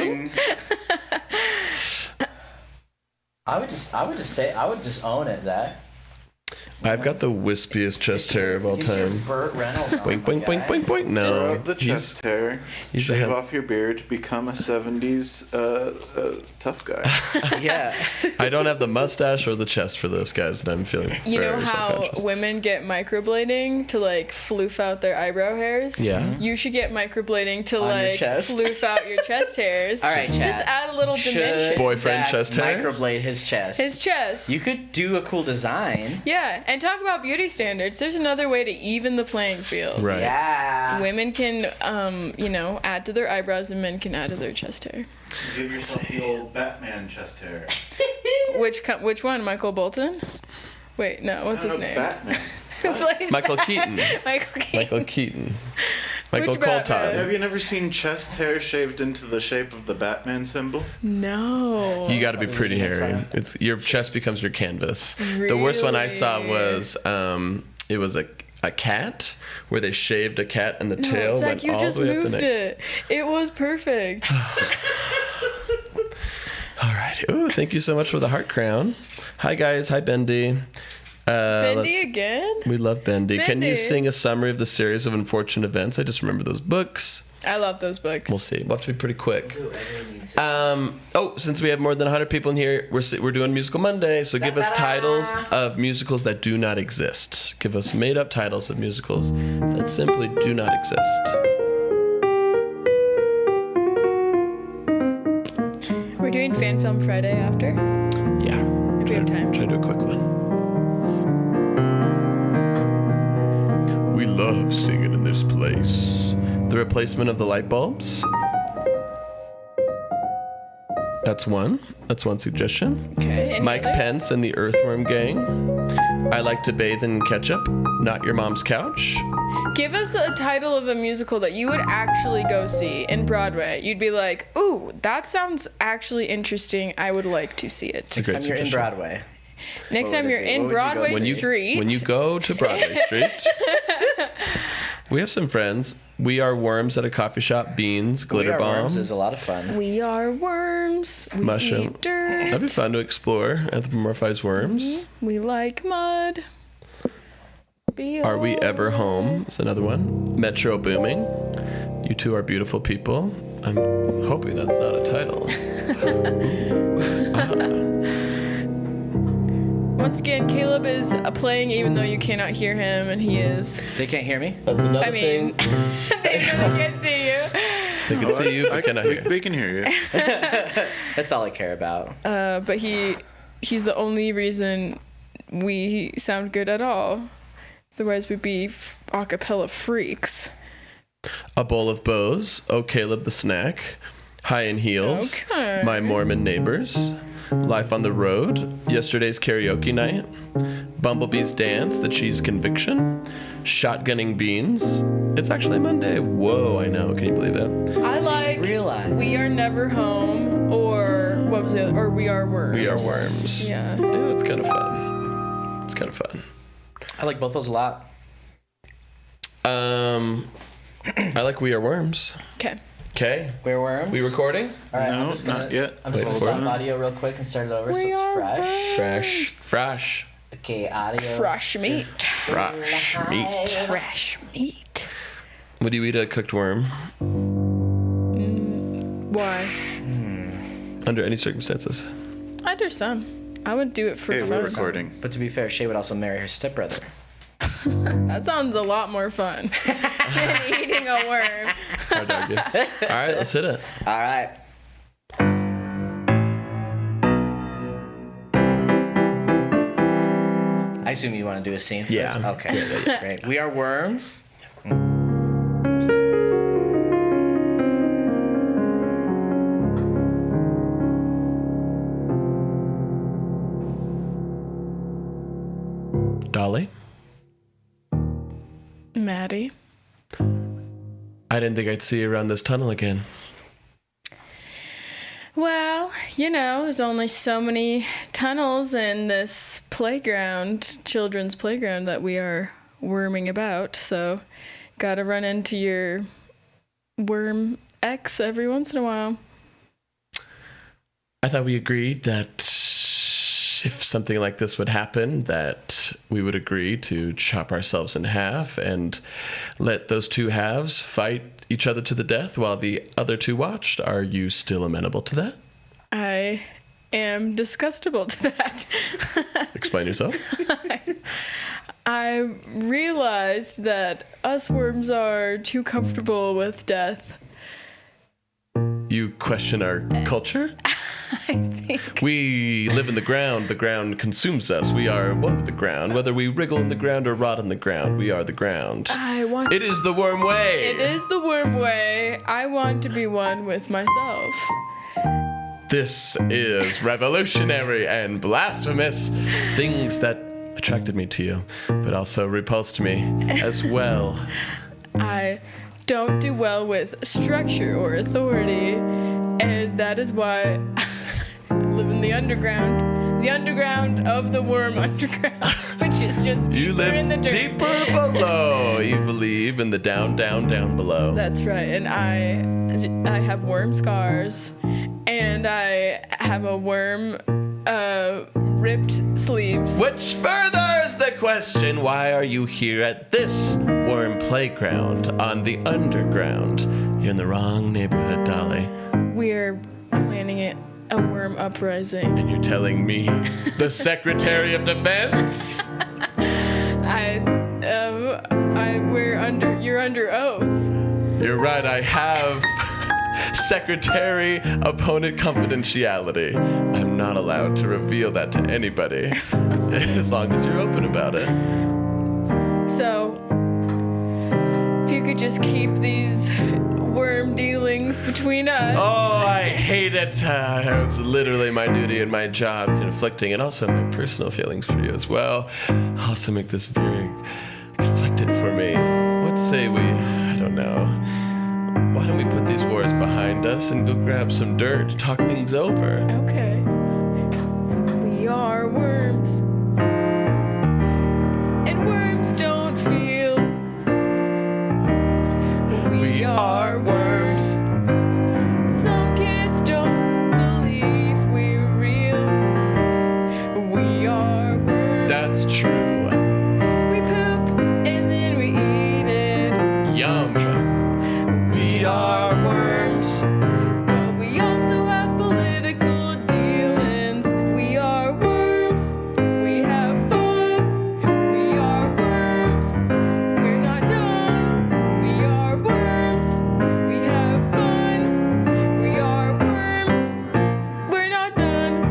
Grooming. I would just own it, Zach. I've got the wispiest chest hair of all He's your time. Burt Reynolds. Boink, boink, boink, boink, boink. No. Grow out the chest hair, he's shave a- off your beard, become a 70s tough guy. Yeah. I don't have the mustache or the chest for this, guys, and I'm feeling You know very how self-conscious. women get microblading to like floof out their eyebrow hairs? Yeah. You should get microblading to On your like chest? floof out your chest hairs. All right, Just Chad. add a little dimension. Boyfriend Zach chest hair? microblade his chest. His chest. You could do a cool design. Yeah, and talk about beauty standards. There's another way to even the playing field. Right. Yeah. Women can, add to their eyebrows, and men can add to their chest hair. Give yourself the old Batman chest hair. Which one? Michael Bolton? Wait, no. What's his name? Batman. Who plays Michael Keaton. Michael Keaton. Michael Keaton. Michael Which Batman? Have Colton. you never seen chest hair shaved into the shape of the Batman symbol? No. You got to be pretty hairy. It's your chest becomes your canvas. The worst one I saw Really? was it was a cat where they shaved a cat and the No, tail Zach, went you all just the way up the moved neck. it. It was perfect. All right. Ooh, thank you so much for the heart crown. Hi guys. Hi Bendy. Bendy again? We love Bendy. Can you Bendy. sing a summary of the series of unfortunate events? I just remember those books. I love those books. We'll see. We'll have to be pretty quick. Since we have more than 100 people in here, we're doing Musical Monday. So give us titles of musicals that do not exist. Give us made-up titles of musicals that simply do not exist. We're doing Fan Film Friday after. Yeah. If we have time. Try to do a quick one. We love singing in this place. The replacement of the light bulbs. That's one. That's one suggestion. Okay. Any Mike others? Pence and the Earthworm Gang. I like to bathe in ketchup, not your mom's couch. Give us a title of a musical that you would actually go see in Broadway. You'd be like, ooh, that sounds actually interesting. I would like to see it. a great Time you're in suggestion. Broadway. Next What time would you're it be? in What would you go Broadway see? Street. When you go to Broadway Street, we have some friends. We are worms at a coffee shop. Beans, glitter We Are bomb, Worms is a lot of fun. We are worms. We mushroom. eat dirt. That'd be fun to explore. Anthropomorphized worms. We like mud. Are we ever home? Is another one. Metro booming. You two are beautiful people. I'm hoping that's not a title. Once again, Caleb is playing even though you cannot hear him, and he is. They can't hear me? That's another I mean, thing. they really can't see you. They can see you, but cannot hear. We can hear you. That's all I care about. But he's the only reason we sound good at all. Otherwise, we'd be a cappella freaks. A bowl of bows. Oh, Caleb the snack. High in heels. Okay. My Mormon neighbors. Life on the road. Yesterday's karaoke night. Bumblebee's dance. The cheese conviction. Shotgunning beans. It's actually Monday. Whoa, I know. Can you believe it? I like Realize. We Are Never Home, or what was it? Or We Are Worms. We are worms. Yeah. Yeah, it's kind of fun. It's kind of fun. I like both those a lot. I like We Are Worms. Okay. Okay. We're worms. We recording? All right, No, I'm just gonna, not yet. I'm just Wait gonna for stop it. audio real quick and start it over so We it's are fresh. Fresh. Fresh. Okay, audio. Fresh meat. Fresh meat. Fresh meat. Would you eat a cooked worm Why? under any circumstances? Under some. I would do it for Hey, we're fun. recording. But to be fair, Shay would also marry her stepbrother. That sounds a lot more fun than eating a worm. Hard to argue. All right, let's hit it. All right. I assume you want to do a scene first? Yeah. Okay. Great. We are worms. Dolly? Maddie. I didn't think I'd see you around this tunnel again. Well, there's only so many tunnels in this playground, children's playground, that we are worming about. So, gotta run into your worm ex every once in a while. I thought we agreed that if something like this would happen, that we would agree to chop ourselves in half and let those two halves fight each other to the death while the other two watched. Are you still amenable to that? I am disgustable to that. Explain yourself. I realized that us worms are too comfortable with death. You question our culture? I think. We live in the ground consumes us. We are one with the ground. Whether we wriggle in the ground or rot in the ground, we are the ground. It is the worm way. It is the worm way. I want to be one with myself. This is revolutionary and blasphemous. Things that attracted me to you, but also repulsed me as well. I don't do well with structure or authority, and that is why I live in the underground of the worm underground, which is just deeper in the dirt. Deeper below. You believe in the down below. That's right, and I have worm scars, and I have a worm ripped sleeves. Which furthers the question, why are you here at this worm playground on the underground? You're in the wrong neighborhood, Dolly. We're planning a worm uprising. And you're telling me the Secretary of Defense? You're under oath. You're right, I have secretary opponent confidentiality. I'm not allowed to reveal that to anybody as long as you're open about it. So, if you could just keep these worm dealings between us. Oh, I hate it. It's literally my duty and my job conflicting, and also my personal feelings for you as well. Also make this very conflicted for me. What say we, I don't know. Why don't we put these wars behind us and go grab some dirt, talk things over? Okay. We are worms. And worms don't feel. We are worms. Some kids don't believe we're real. We are worms. That's true. We poop and then we eat it. Yum. We are worms. But we also have political dealings. We are worms. We have fun. We are worms. We're not done. We are worms. We have fun. We are worms. We're not done.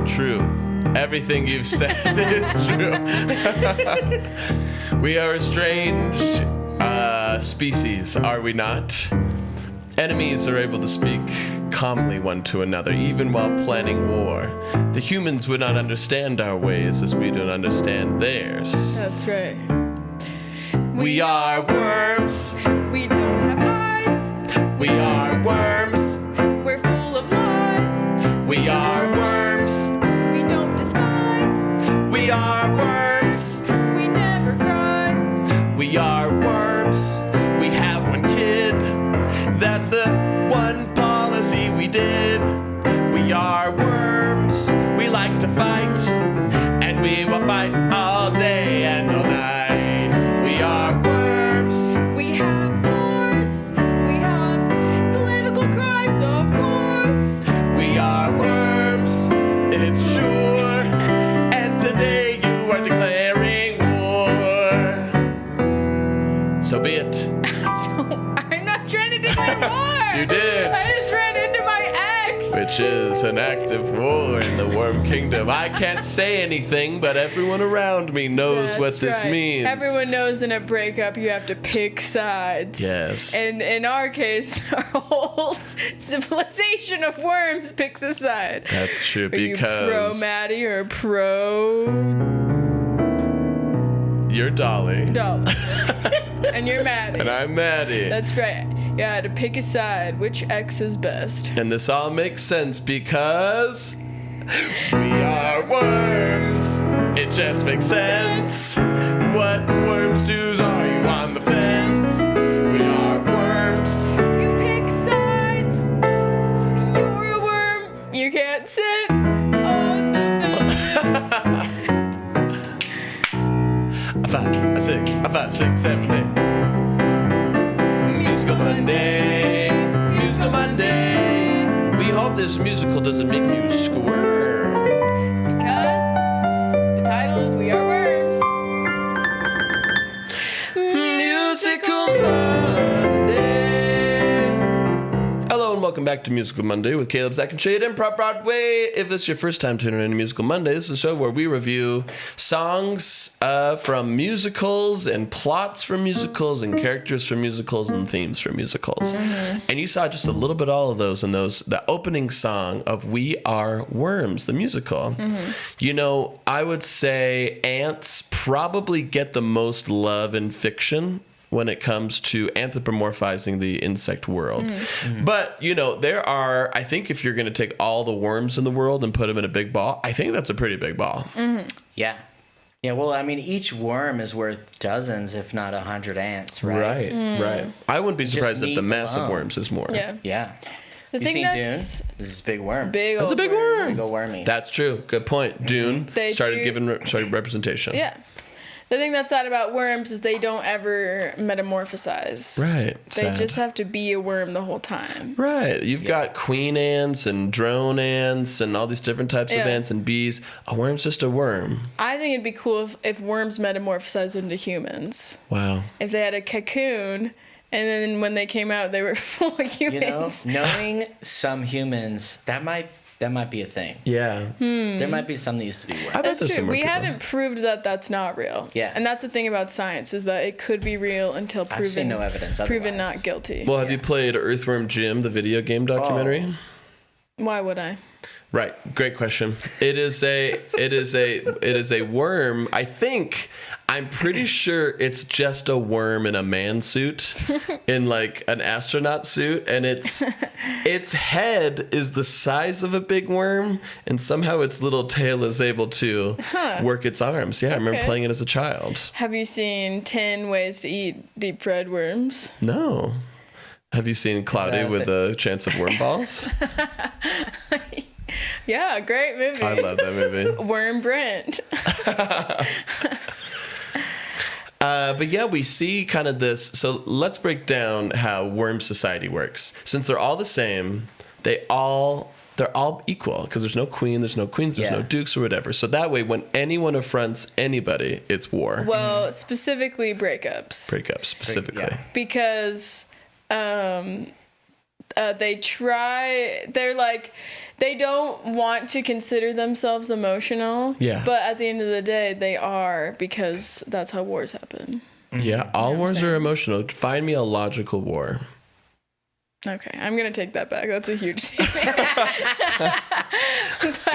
True. Everything you've said is true. We are a strange species, are we not? Enemies are able to speak calmly one to another, even while planning war. The humans would not understand our ways as we don't understand theirs. That's right. We are worms. We don't have eyes. We are worms. We're full of lies. We are worms. We don't despise. We are worms. We never cry. We are worms. We have one kid. That's the one policy we did. We are worms. We like to fight. And we will fight all day and all night. We are worms. We have wars. We have political crimes, of course. We are worms. It's sure. And today you are declaring war. So be it. I'm not trying to declare war. You did. I just ran into my ex. Which is an active war in the worm kingdom. I can't say anything, but everyone around me knows That's what this right. means. Everyone knows in a breakup you have to pick sides. Yes. And in our case, our whole civilization of worms picks a side. That's true, Are you because pro Maddie or pro you're Dolly. Dolly? And you're Maddie. And I'm Maddie. That's right. You had to pick a side. Which ex is best? And this all makes sense because we are worms. It just makes sense. What worms do? Are you on the fence? We are worms. You pick sides. 5, 6, 7, 8. Musical Monday. Musical Monday. We hope this musical doesn't make you squirm. Because the title is We Are Worms. Musical Monday. Hello and welcome back to Musical Monday with Caleb, Zach, and Shay at ImprovBroadway. If this is your first time tuning in to Musical Monday, this is a show where we review songs from musicals and plots from musicals and characters from musicals and themes from musicals. And you saw just a little bit all of those in the opening song of We Are Worms, the musical. You know, I would say ants probably get the most love in fiction when it comes to anthropomorphizing the insect world. But, you know, there are, I think if you're going to take all the worms in the world and put them in a big ball, I think that's a pretty big ball. Yeah. Yeah, well, I mean, each worm is worth dozens, if not 100 ants, right? Right. I wouldn't be surprised if meat the massive alone. worms is more. Yeah. Yeah. The You thing seen that's Dune? This is big worms. big That's a old big worm. Big old wormies. That's true. Good point. Dune They started do- giving representation. Yeah. The thing that's sad about worms is they don't ever metamorphosize. Right. They Sad. just have to be a worm the whole time. Right. You've got queen ants and drone ants and all these different types of Yeah. ants and bees. A worm's just a worm. I think it'd be cool if worms metamorphosized into humans. Wow. If they had a cocoon, and then when they came out, they were full humans. You know, knowing some humans, that might be a thing. Yeah. There might be some that used to be worms. I bet That's there's some true. more We people. haven't proved that that's not real. Yeah. And that's the thing about science is that it could be real until I've proven seen no evidence proven otherwise. not guilty. Well, have you played Earthworm Jim, the video game documentary? Why would I? Right. Great question. It is a worm. I'm pretty sure it's just a worm in a man suit, in like an astronaut suit, and its head is the size of a big worm, and somehow its little tail is able to work its arms. Yeah, I remember Okay. playing it as a child. Have you seen 10 ways to eat deep fried worms? No. Have you seen Cloudy that with a Chance of Worm Balls? Yeah, great movie. I love that movie. Worm Brent. But yeah, we see kind of this. So let's break down how worm society works. Since they're all the same, they're all equal because there's no queen, there's no queens, there's no Yeah. dukes or whatever. So that way, when anyone affronts anybody, it's war. Well, specifically breakups. Breakup specifically. Yeah. Because they don't want to consider themselves emotional. Yeah. But at the end of the day, they are because that's how wars happen. Yeah, all what I'm wars are saying? emotional. Find me a logical war. Okay, I'm going to take that back. That's a huge statement.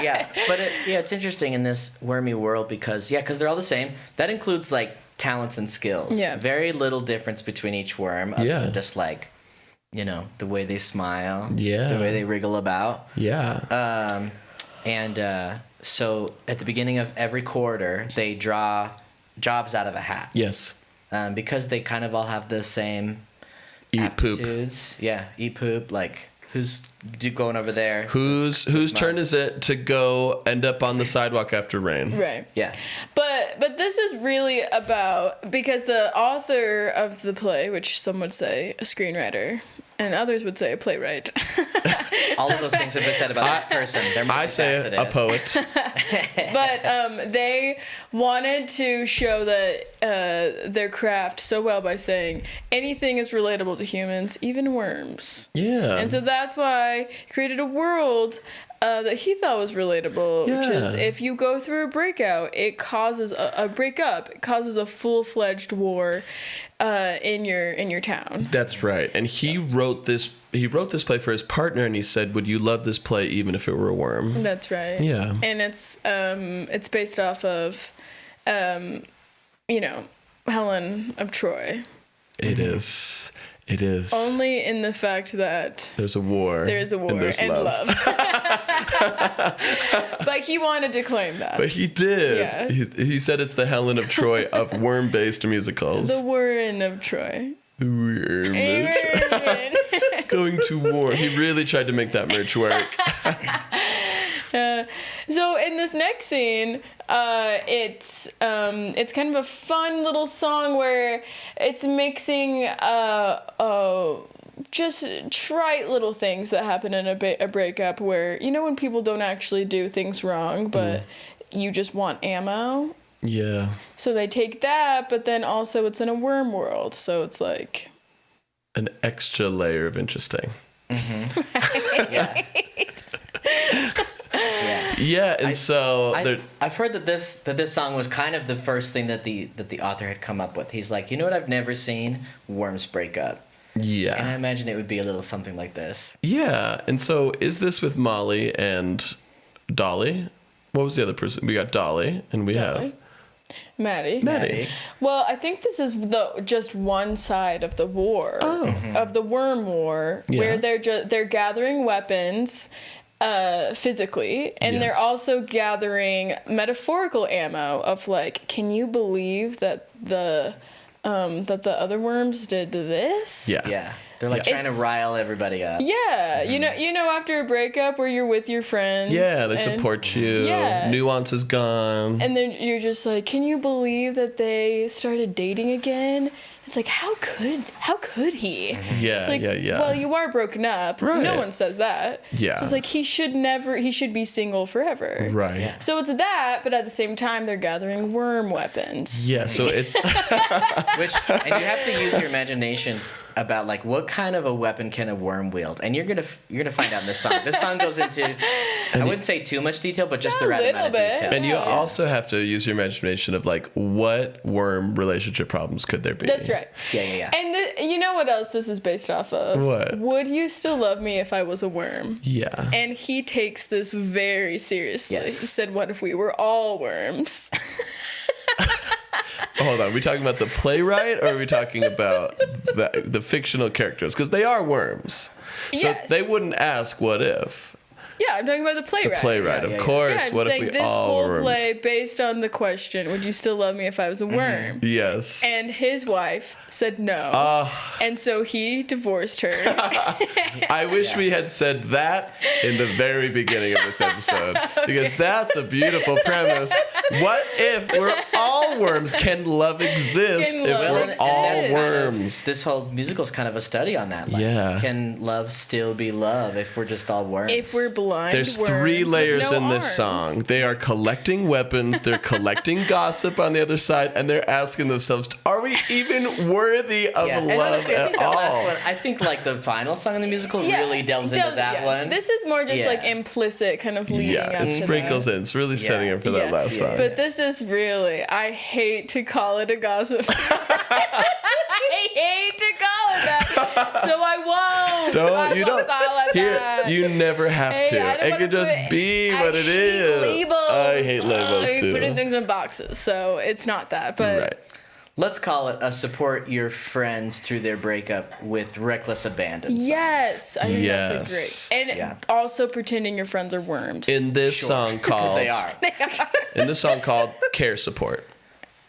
Yeah, but it's interesting in this wormy world because they're all the same. That includes like talents and skills. Yeah. Very little difference between each worm. Other Yeah. than just like, you know, the way they smile. Yeah. The way they wriggle about. Yeah. So at the beginning of every quarter, they draw jobs out of a hat. Yes. Because they kind of all have the same Eat poop. aptitudes. Yeah, eat poop. Like, who's going over there? Whose turn is it to go end up on the sidewalk after rain? Right. Yeah. But this is really about, because the author of the play, which some would say a screenwriter, and others would say a playwright. All of those things have been said about this person. They're I say a multifaceted. poet. But they wanted to show that their craft so well by saying anything is relatable to humans, even worms. Yeah. And so that's why he created a world that he thought was relatable, which is Yeah. if you go through a breakout, it causes a breakup. It causes a full-fledged war in your town. That's right. And he wrote this play for his partner, and he said, "Would you love this play even if it were a worm?" That's right. Yeah. And it's based off of, Helen of Troy. It is. It is. Only in the fact that There's a war. there is a war and there's and love. But he wanted to claim that. But he did. Yeah. He said it's the Helen of Troy of worm-based musicals. The Warren of Troy. The worm. Going to war. He really tried to make that merch work. So in this next scene, It's kind of a fun little song where it's mixing just trite little things that happen in a breakup, where when people don't actually do things wrong, but you just want ammo. Yeah. So they take that, but then also it's in a worm world, so it's like an extra layer of interesting. Yeah. Yeah. Yeah, and I've heard that this song was kind of the first thing that the author had come up with. He's like, you know what I've never seen? Worms break up. yeah. And I imagine it would be a little something like this. Yeah, and so is this with Molly and Dolly? What was the other person? We got Dolly, and we have Maddie. Well, I think this is just one side of the war, of the worm war, where they're gathering weapons physically, and they're also gathering metaphorical ammo of like, can you believe that the other worms did this? Yeah. They're like trying to rile everybody up. Yeah, you know, after a breakup where you're with your friends. Yeah, they support you. Yeah. Nuance is gone. And then you're just like, can you believe that they started dating again? It's like, how could he? Yeah, It's like, yeah. well, you are broken up. Right. No one says that. Yeah. It's like, he should be single forever. Right. Yeah. So it's that, but at the same time, they're gathering worm weapons. Yeah, so it's And you have to use your imagination about like what kind of a weapon can a worm wield, and you're gonna find out in this song. This song goes into, I wouldn't say too much detail, but just the right amount of little bit. detail. and you also have to use your imagination of like, what worm relationship problems could there be? That's right. Yeah. And you know what else this is based off of? What? Would you still love me if I was a worm? Yeah. And he takes this very seriously. Yes. He said, what if we were all worms? Hold on, are we talking about the playwright, or are we talking about the fictional characters? Because they are worms. So Yes. they wouldn't ask what if. Yeah, I'm talking about the The playwright. playwright, of course. Yeah, I'm what if saying we this all whole were worms? play based on the question, would you still love me if I was a worm? Yes. And his wife said no. And so he divorced her. I wish we had said that in the very beginning of this episode, because that's a beautiful premise. What if we're all worms? Can love exist Can if love we're exist? all that's kind of- worms? this whole musical is kind of a study on that. Like, Yeah. can love still be love if we're just all worms? If we're blind There's worms 3 with layers no in this arms. song. They are collecting weapons, they're collecting gossip on the other side, and they're asking themselves, are we even worthy of And love honestly, I at think the last all? one, I think like the final song in the musical really delves into that one. This is more just Yeah. like implicit, kind of leading up Yeah, it to sprinkles that. in. It's really setting up for that Yeah. last song. But this is really, I hate to call it a gossip. I hate to call it that. So I won't. I won't call it that. You never have Hey, I to. don't It wanna can just put- be I what it hate is. Labels. I hate labels I hate too. putting things in boxes, so it's not that. But Right. Let's call it a support your friends through their breakup with reckless abandon. song. yes, I think Yes. that's a great. And Yeah. also pretending your friends are worms. In this song called They are. in this song called Care Support.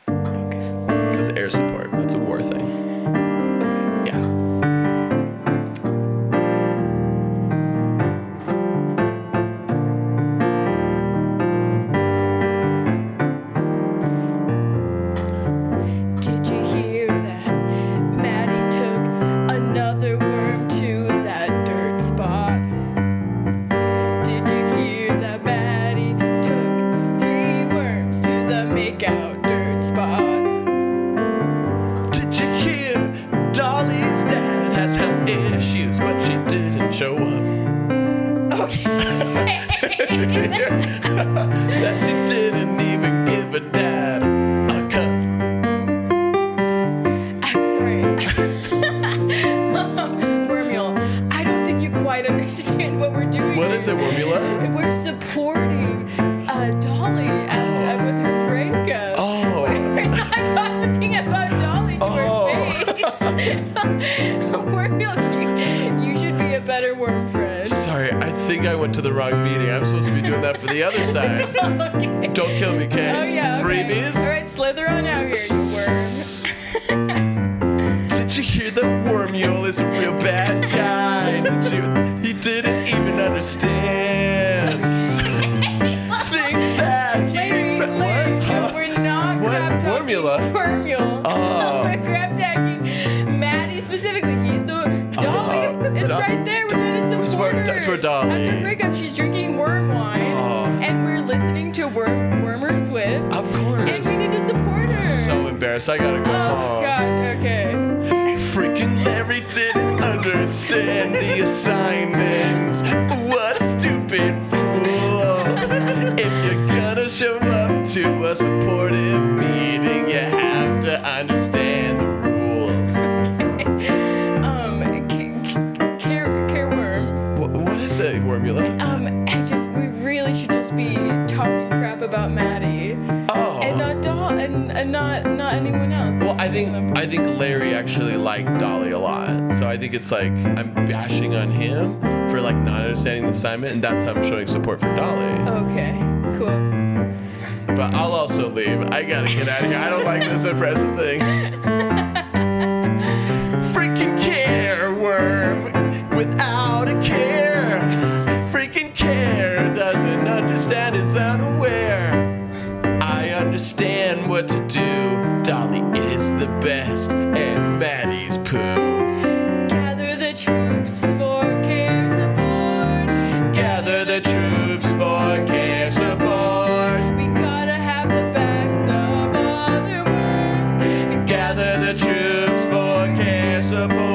Because air support, that's a war thing. Yeah. Did you hear that Maddie took another worm to that dirt spot? Did you hear that Maddie took 3 worms to the makeout dirt spot? Did you hear Dolly's dad has health issues, but she didn't show up? Okay. That she didn't even give her dad a cut. I'm sorry. Wormule, I don't think you quite understand what we're doing. What is it, Wormula? We're supporting Dolly with her breakup. Oh. We're not gossiping about Dolly to her face. Wormule, you should be a better worm friend. Sorry, I think I went to the wrong meeting. I'm supposed to be doing that for the other side. Okay. Don't kill me, Kay. Oh yeah. Okay. Freebies? All right, slither on out here, you worm. Did you hear that Wormule is a real bad guy? Did you? He didn't even understand. Think that he's Larry, songs for Dolly. After a breakup, she's drinking worm wine, Oh. and we're listening to Wormer Swift. Of course. And we need to support her. So embarrassed. I gotta go oh home. gosh, okay. Freaking Larry didn't understand the assignment. What a stupid fool. If you're gonna show up to a supportive meeting, you have to understand the rules. Care worm. What is a wormula? We really should just be talking crap about Maddie. Oh. And not Doll, and not anyone else. Well, That's I think Larry actually liked Dolly a lot. So I think it's like I'm bashing on him for like not understanding the assignment, and that's how I'm showing support for Dolly. Okay, cool. But I'll also leave. I gotta get out of here. I don't like this oppressive thing. Freaking care worm without a care. Freaking care doesn't understand, is unaware. I understand what to do. Dolly is the best, and Maddie's poo. Gather the troops for care support. Gather the troops for care support. We gotta have the backs of other worms. Gather the troops for care support.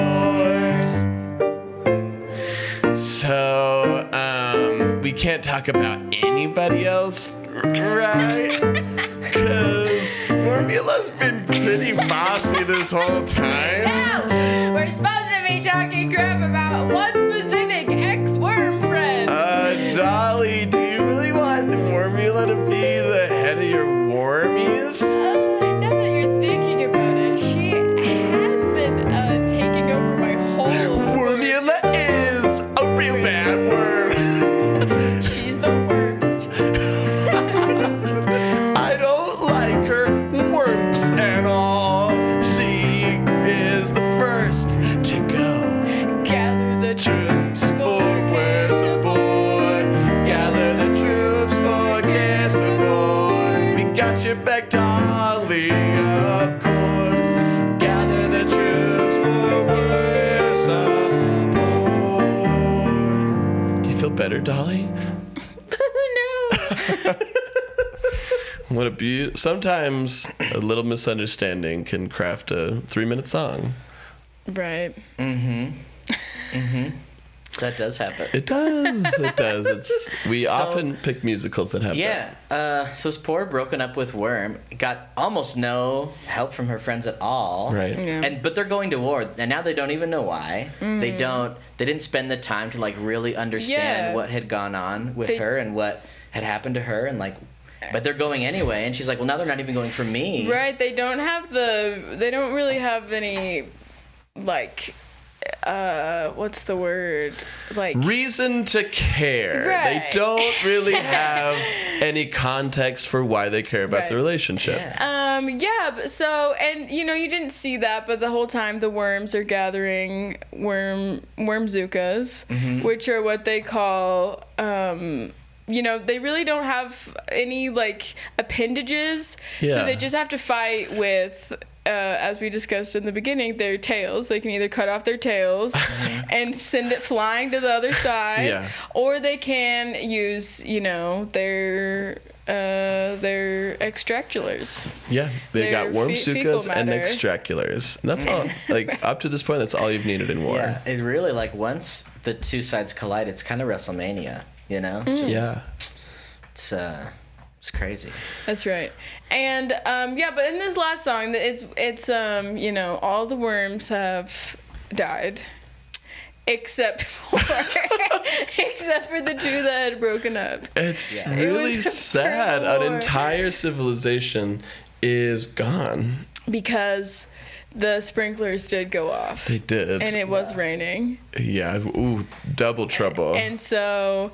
So, we can't talk about anybody else, right? Because Formula's been pretty bossy this whole time. No! We're supposed to be talking crap about one specific ex-worm friend. Dolly, do you really want Formula to be the head of your wormies? Now that you're thinking about it, she has been taking over my whole Formula is a real bad worm. She's the worst. I don't like her worms at all. She is the first to go. Gather the Troops for care support. Gather the troops for care support. We got your back, Dolly, of course. Gather the troops for care support. Do you feel better, Dolly? No. What a beauty. Sometimes a little misunderstanding can craft a 3-minute song. Right. That does happen. It does. It does. We often pick musicals that have Yeah. So this poor broken up with worm got almost no help from her friends at all. that. Right. Yeah. But they're going to war, and now they don't even know why. They didn't spend the time to like really understand Yeah. what had gone on with They- her and what had happened to her, and like. But they're going anyway, and she's like, "Well, now they're not even going for me." Right. They don't really have any, like, what's the word? Like, Reason to care. Right. They don't really have any context for why they care about Right. the relationship. yeah, so, and, you didn't see that, but the whole time the worms are gathering wormzookas, which are what they call, they really don't have any, like, appendages, Yeah. so they just have to fight with, as we discussed in the beginning, their tails. They can either cut off their tails and send it flying to the other side, Yeah. or they can use, their extraculars. Yeah, they got Their worm fecal sukas and matter. extraculars. And that's all. Like up to this point, that's all you've needed in war. Yeah, it really like once the two sides collide, it's kind of WrestleMania, Just, Yeah. it's crazy. That's right. And but in this last song, it's all the worms have died, except for the two that had broken up. It's Yeah. It really was a sad. terrible An war. entire civilization is gone. Because the sprinklers did go off. They did. And it was raining. Yeah. Ooh, double trouble. And so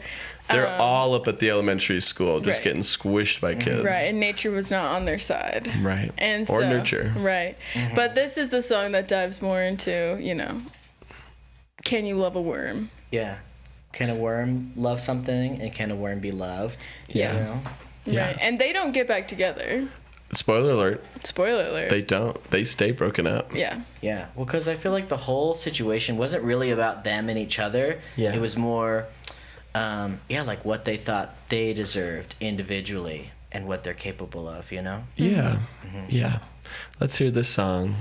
They're all up at the elementary school, just Right. getting squished by kids. right, and nature was not on their side. Right. And Or so, nurture. Right. But this is the song that dives more into, can you love a worm? Yeah. Can a worm love something, and can a worm be loved? Yeah. You know? Yeah. Right. And they don't get back together. Spoiler alert, Spoiler alert. they don't. They stay broken up. yeah. Yeah. Well, because I feel like the whole situation wasn't really about them and each other. Yeah. It was more like what they thought they deserved individually and what they're capable of, you know? Yeah. Yeah. Let's hear this song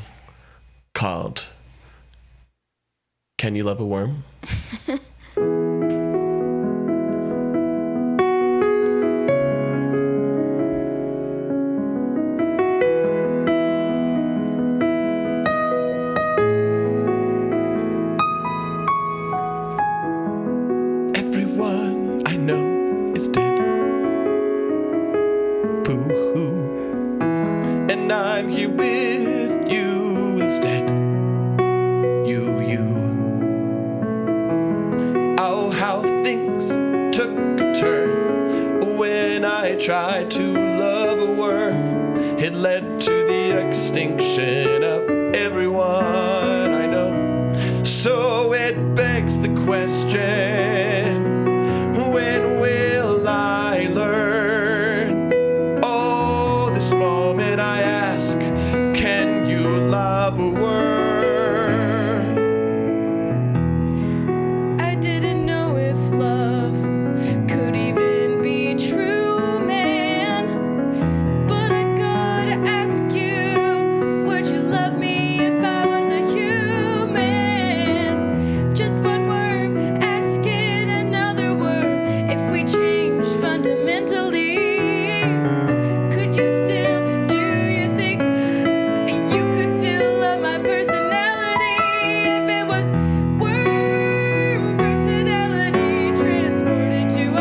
called Can You Love a Worm? Everyone I know is dead. Boo-hoo. And I'm here with you instead. You. Oh, how things took a turn when I tried to love a worm. It led to the extinction of everyone I know. So it begs the question, when will I learn? Oh, this moment I ask, can you love a worm? I didn't know if love could even be true, man. But I gotta ask you, would you love me if I was a human? Just one worm asking another worm if we changed fundamentally. Could you still, do you think you could still love my personality if it was worm personality transported to a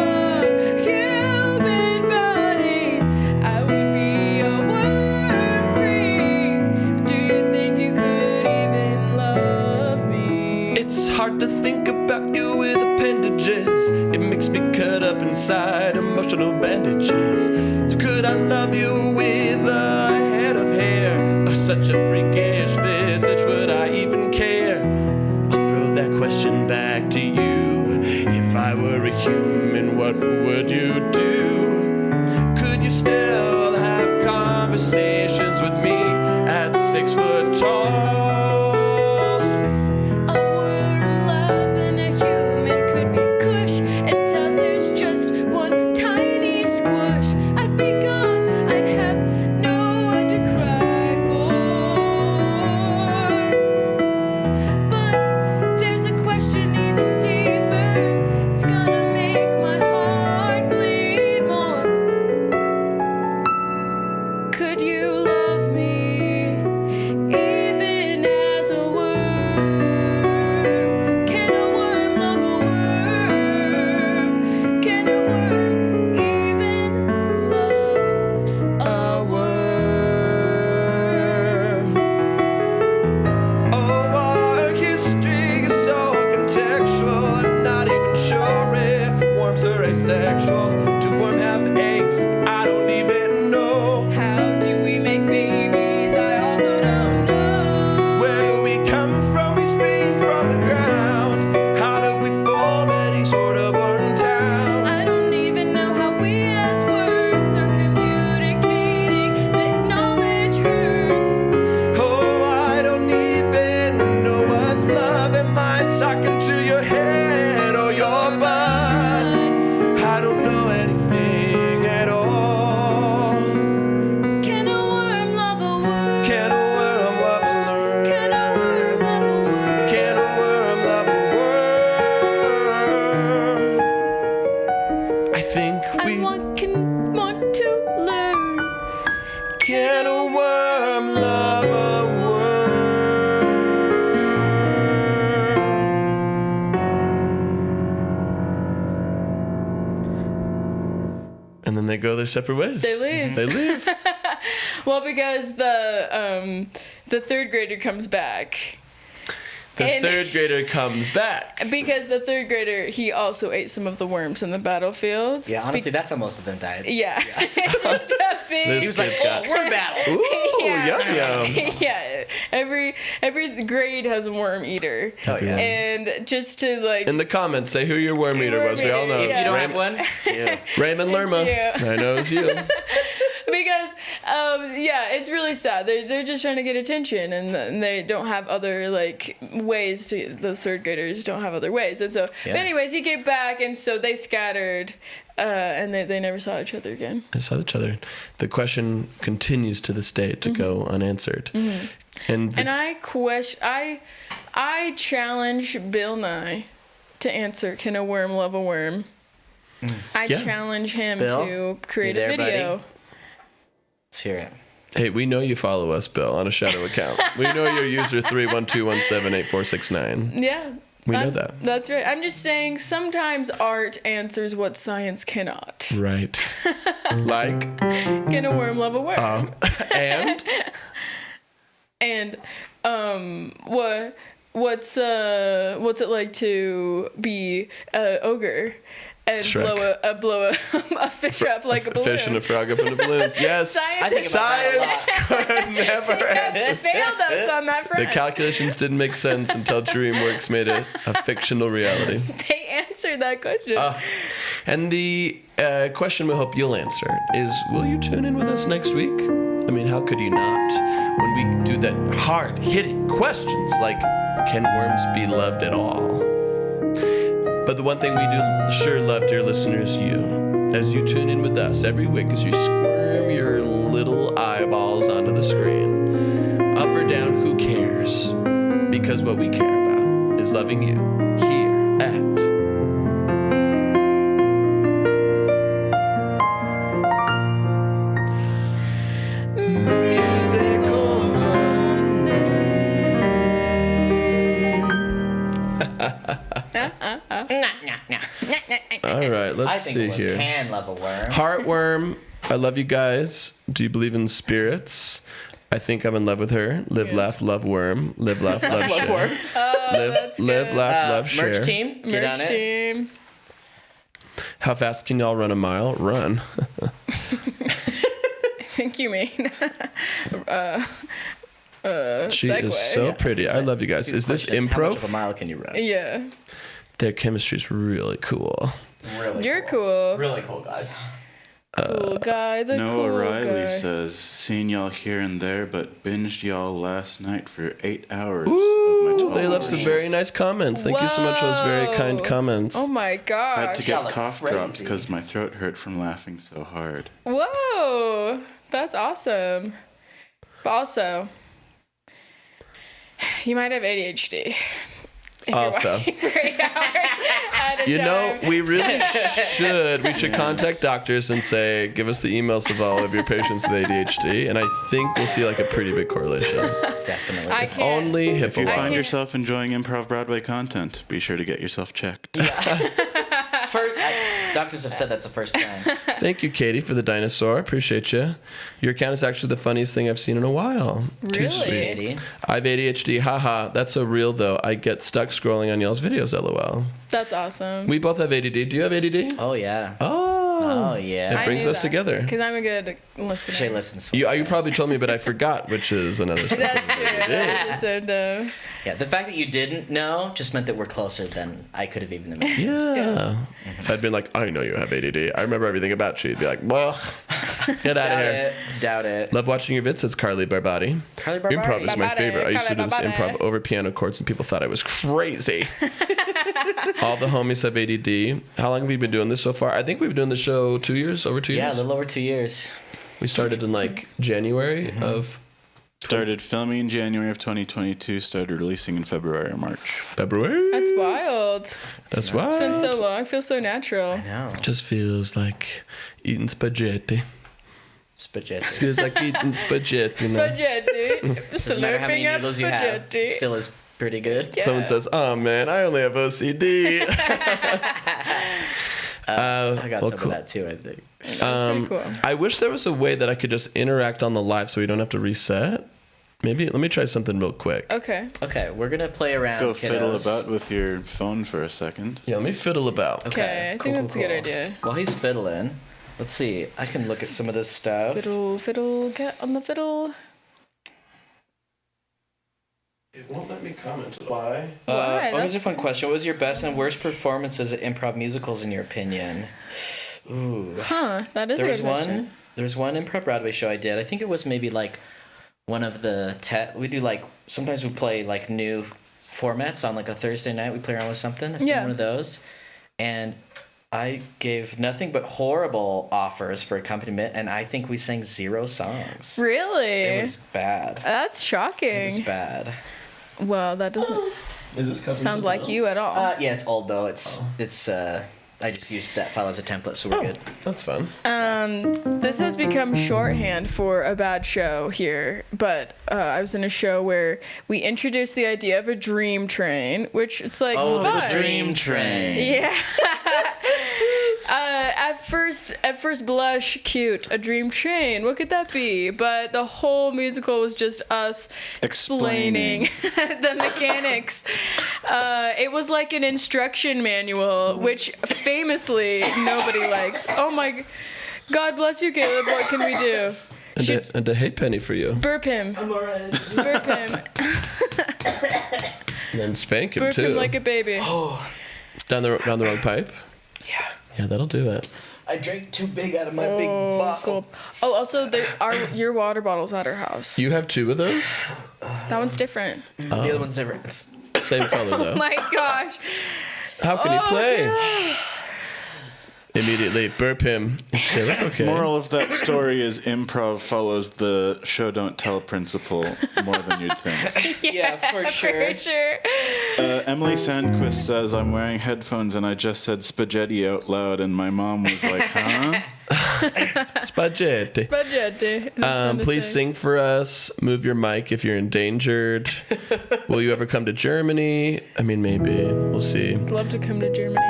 human body? I would be a worm free. Do you think you could even love me? It's hard to think about you with appendages. It makes me cut up inside emotional bandages. So could I love you with a head of hair or such a freakish visage? Would I even care? I'll throw that question back to you. If I were a human, what would you do? Could you still have conversations with me at 6 foot tall? A worm loving a human could be cush until there's just one tiny squish. I'd be gone, I'd have no one to cry for. But there's a question even deeper. It's gonna make my heart bleed more. Could you love me even as a worm? Can a worm love a worm? Can a worm even love a worm. Oh, our history is so contextual. I'm not even sure if worms are asexual. Do worms have eggs? I don't even know. How do we make babies? I also don't know. Where do we come from? We spring from the ground. How do we form any sort of worm town? I don't even know how we as worms are communicating. That knowledge hurts. Oh, I don't even know what's love. Am I talking to your head or your butt? I don't know anything at all. Can a worm love a worm? Can a worm love a worm? Can a worm love a worm? Can a worm love a worm? I think I we want to learn. can a worm love a worm? And then they go their separate ways. They leave. They leave. Well, because the third grader comes back. The And- third grader comes back. Because the third grader, he also ate some of the worms in the battlefield. Yeah, honestly, that's how most of them died. Yeah. It's just a big. This He was like, kid's got- oh, worm battle. Ooh, Yeah. yum yum. Yeah. Every grade has a worm eater. Oh, yeah. And just to like. In the comments, say who your worm eater was. We all know. If you don't have Raymond, one, it's you. Raymond Lerma. you. I know it's you. Because Yeah, it's really sad. They're just trying to get attention, and they don't have other like ways to. Those third graders don't have other ways, and so. Yeah. But anyways, he came back, and so they scattered, and they never saw each other again. They saw each other. The question continues to this day to go unanswered. And I challenge Bill Nye to answer, can a worm love a worm? I challenge him Bill, to create you there, a video. buddy? Let's hear it. Hey, we know you follow us, Bill, on a shadow account. We know your user 312178469. Yeah. We know that. That's right. I'm just saying sometimes art answers what science cannot. Right. Like? Can a worm love a worm? And? And what's it like to be an ogre and Shrek. blow a fish up like a balloon? Fish and a frog up in the balloons. Yes. Science Could never has answer. failed us on that The front. calculations didn't make sense until DreamWorks made it a fictional reality. They answered that question. And the question we hope you'll answer is, will you tune in with us next week? I mean, how could you not? When we do that hard-hitting questions like, can worms be loved at all? But the one thing we do sure love, dear listeners, you. As you tune in with us every week, as you squirm your little eyeballs onto the screen, up or down, who cares? Because what we care about is loving you here at Musical All right, I let's think see a worm here. can love a worm. Heartworm, I love you guys. Do you believe in spirits? I think I'm in love with her. Live, Yes. laugh, love worm. Live, laugh, love, Love share. worm. Live, good. laugh, love, share. Merch team, get Merch on it. team. How fast can y'all run a mile? Run. I think you mean She segue. is so pretty. I love you guys. Is this Question how much of a improv? mile can you run? Yeah. Their chemistry's really cool. Really You're cool. Really cool, guys. Cool guy, the Noah cool Riley guy. says, seen y'all here and there, but binged y'all last night for 8 hours Ooh, of my 12 they left some very nice comments. Thank you so much for those very kind Whoa. comments. Oh my I had gosh. to Y'all get are cough drops crazy. because my throat hurt from laughing so hard. Whoa. That's awesome. But also, you might have ADHD. If Also. you're watching for 8 hours at a You know, time. we really should. We should contact doctors and say, give us the emails of all of your patients with ADHD, and I think we'll see like a pretty big correlation. Definitely. I can't. Only If you HIPAA find laws. yourself enjoying Improv Broadway content, be sure to get yourself checked. Doctors have said that's the first time. Thank you, Katie, for the dinosaur. Appreciate you. Your account is actually the funniest thing I've seen in a while. Too Really? sweet. Katie. I have ADHD. Haha. That's so real, though. I get stuck scrolling on y'all's videos, lol. That's awesome. We both have ADD. Do you have ADD? Oh, yeah. Oh. Oh, yeah. It brings us together. Because I'm a good listener. Shay listens. You probably told me, but I forgot, which is another symptom. That's true. That's so dumb. Yeah, the fact that you didn't know just meant that we're closer than I could have even imagined. Yeah. If I'd been like, I know you have ADD. I remember everything about you. You'd be like, well, get out of here. Doubt it. Love watching your vids, says Carly Barbati. Carly Barbati. Improv is my Barbati, favorite. I used to do this Carly improv Barbati. over piano chords, and people thought I was crazy. All the homies have ADD. How long have we been doing this so far? I think we've been doing the show 2 years, over 2 years. Yeah, a little over 2 years. We started in like January of Started filming in January of 2022, started releasing in February or March. February. That's wild. That's wild. It's been so long. It feels so natural. No. Just feels like eating spaghetti. Spaghetti. Feels like eating spaghetti. You know? Spaghetti. Doesn't matter how many Slurping up noodles you have. spaghetti. Still is pretty good. Yeah. Someone says, "Oh man, I only have OCD." I got well, some cool. of that too, I think. That's pretty cool. I wish there was a way that I could just interact on the live, so we don't have to reset. Maybe let me try something real quick. Okay. Okay, we're going to play around, Go kiddos. fiddle about with your phone for a second. Yeah, let me fiddle about. Okay, I think that's a good idea. While he's fiddling, let's see. I can look at some of this stuff. Fiddle, fiddle, get on the fiddle. It won't let me comment. Why? Why? Here's a That's fun question. What was your best and worst performances at improv musicals in your opinion? Ooh. Huh, that is There a was good question. There's one ImprovBroadway show I did. I think it was maybe like one of the we do like sometimes we play like new formats on like a Thursday night. We play around with something. I did one of those, and I gave nothing but horrible offers for accompaniment, and I think we sang 0 songs. Really? It was bad. That's shocking. It was bad. Well, that doesn't sound like you at all. Yeah, it's old though. It's I just used that file as a template, so we're good. That's fun. This has become shorthand for a bad show here, but I was in a show where we introduced the idea of a dream train, which it's like Oh, fun. the dream train. Yeah. At first blush, cute. A dream train. What could that be? But the whole musical was just us explaining the mechanics. It was like an instruction manual, which famously nobody likes. Oh my, God bless you, Caleb. What can we do? And a hay penny for you. Burp him. I'm alright. Burp him. And then spank him Burp too. him like a baby. Oh, Down the wrong pipe. yeah. Yeah, that'll do it. I drank too big out of my big bottle. Cool. Oh, also, there are your water bottles at our house. You have 2 of those. That one's different. The other one's different. Same color though. Oh my gosh. How can you play? God. Immediately burp him. Is Caleb okay? Moral of that story is improv follows the show don't tell principle more than you'd think. Yeah, for sure. For sure. Emily Sandquist says, I'm wearing headphones and I just said spaghetti out loud and my mom was like, huh? Spaghetti. Spaghetti. That's fun to Please say. sing for us. Move your mic if you're endangered. Will you ever come to Germany? I mean, maybe. We'll see. I'd love to come to Germany.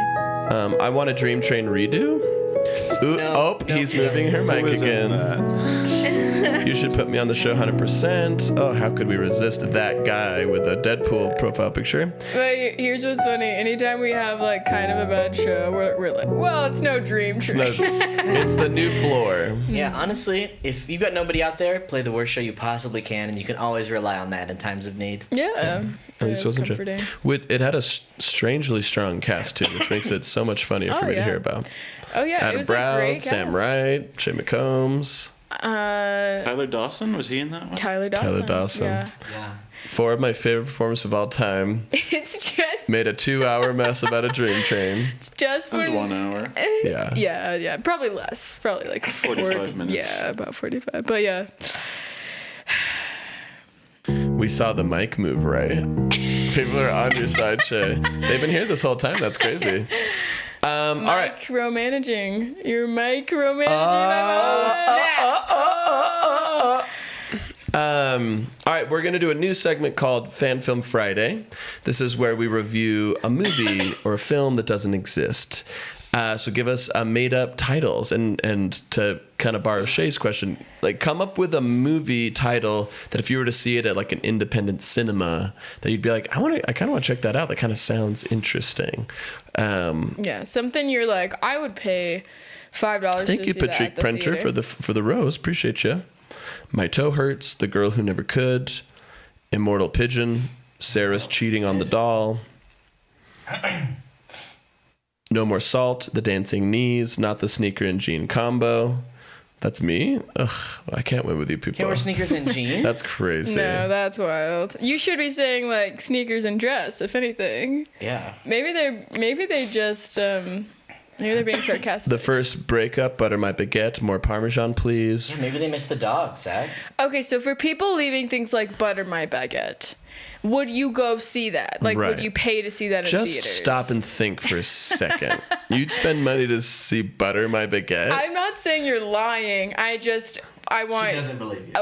I want a Dream Train redo. Ooh, he's moving her mic Who is in again. that? You should put me on the show 100%. Oh, how could we resist that guy with a Deadpool profile picture? But here's what's funny. Anytime we have like kind of a bad show, we're like, well, it's no dream train. It's the new floor. Yeah, honestly, if you've got nobody out there, play the worst show you possibly can, and you can always rely on that in times of need. Yeah. At least it wasn't comforting. It had a strangely strong cast too, which makes it so much funnier for me to hear about. Oh yeah, it Adam was a Brown, great Sam cast. Wright, Jay McCombs, Tyler Dawson, was he in that one? Tyler Dawson. Yeah. Yeah. 4 of my favorite performances of all time. It's just Made a 2-hour mess about a dream train. just It was when 1 hour. Yeah. Yeah, probably less. Probably like 45 minutes. Yeah, about 45. But yeah. We saw the mic move, right? People are on your side, Shay. They've been here this whole time. That's crazy. All right. Micromanaging. You're micromanaging All right, we're going to do a new segment called Fan Film Friday. This is where we review a movie or a film that doesn't exist. So give us made-up titles, and to kind of borrow Shay's question, like come up with a movie title that if you were to see it at like an independent cinema, that you'd be like, I kind of want to check that out. That kind of sounds interesting. Yeah, something you're like, I would pay $5 Thank you, Patrick Prenter, for the rose. Appreciate you. My Toe Hurts, The Girl Who Never Could, Immortal Pigeon, Sarah's Cheating on the Doll, No More Salt, The Dancing Knees, Not the Sneaker and Jean Combo. That's me? Ugh, I can't win with you people. Can't wear sneakers and jeans? That's crazy. No, that's wild. You should be saying like sneakers and dress, if anything. Yeah. Maybe they just maybe they're being sarcastic. The first breakup, Butter My Baguette, More Parmesan, please. Yeah, maybe they missed the dog, Zach. Okay, so for people leaving things like Butter My Baguette, would you go see that? Like, Right. would you pay to see that in Just theaters? stop and think for a second. You'd spend money to see Butter My Baguette? I'm not saying you're lying. I want. She doesn't believe you.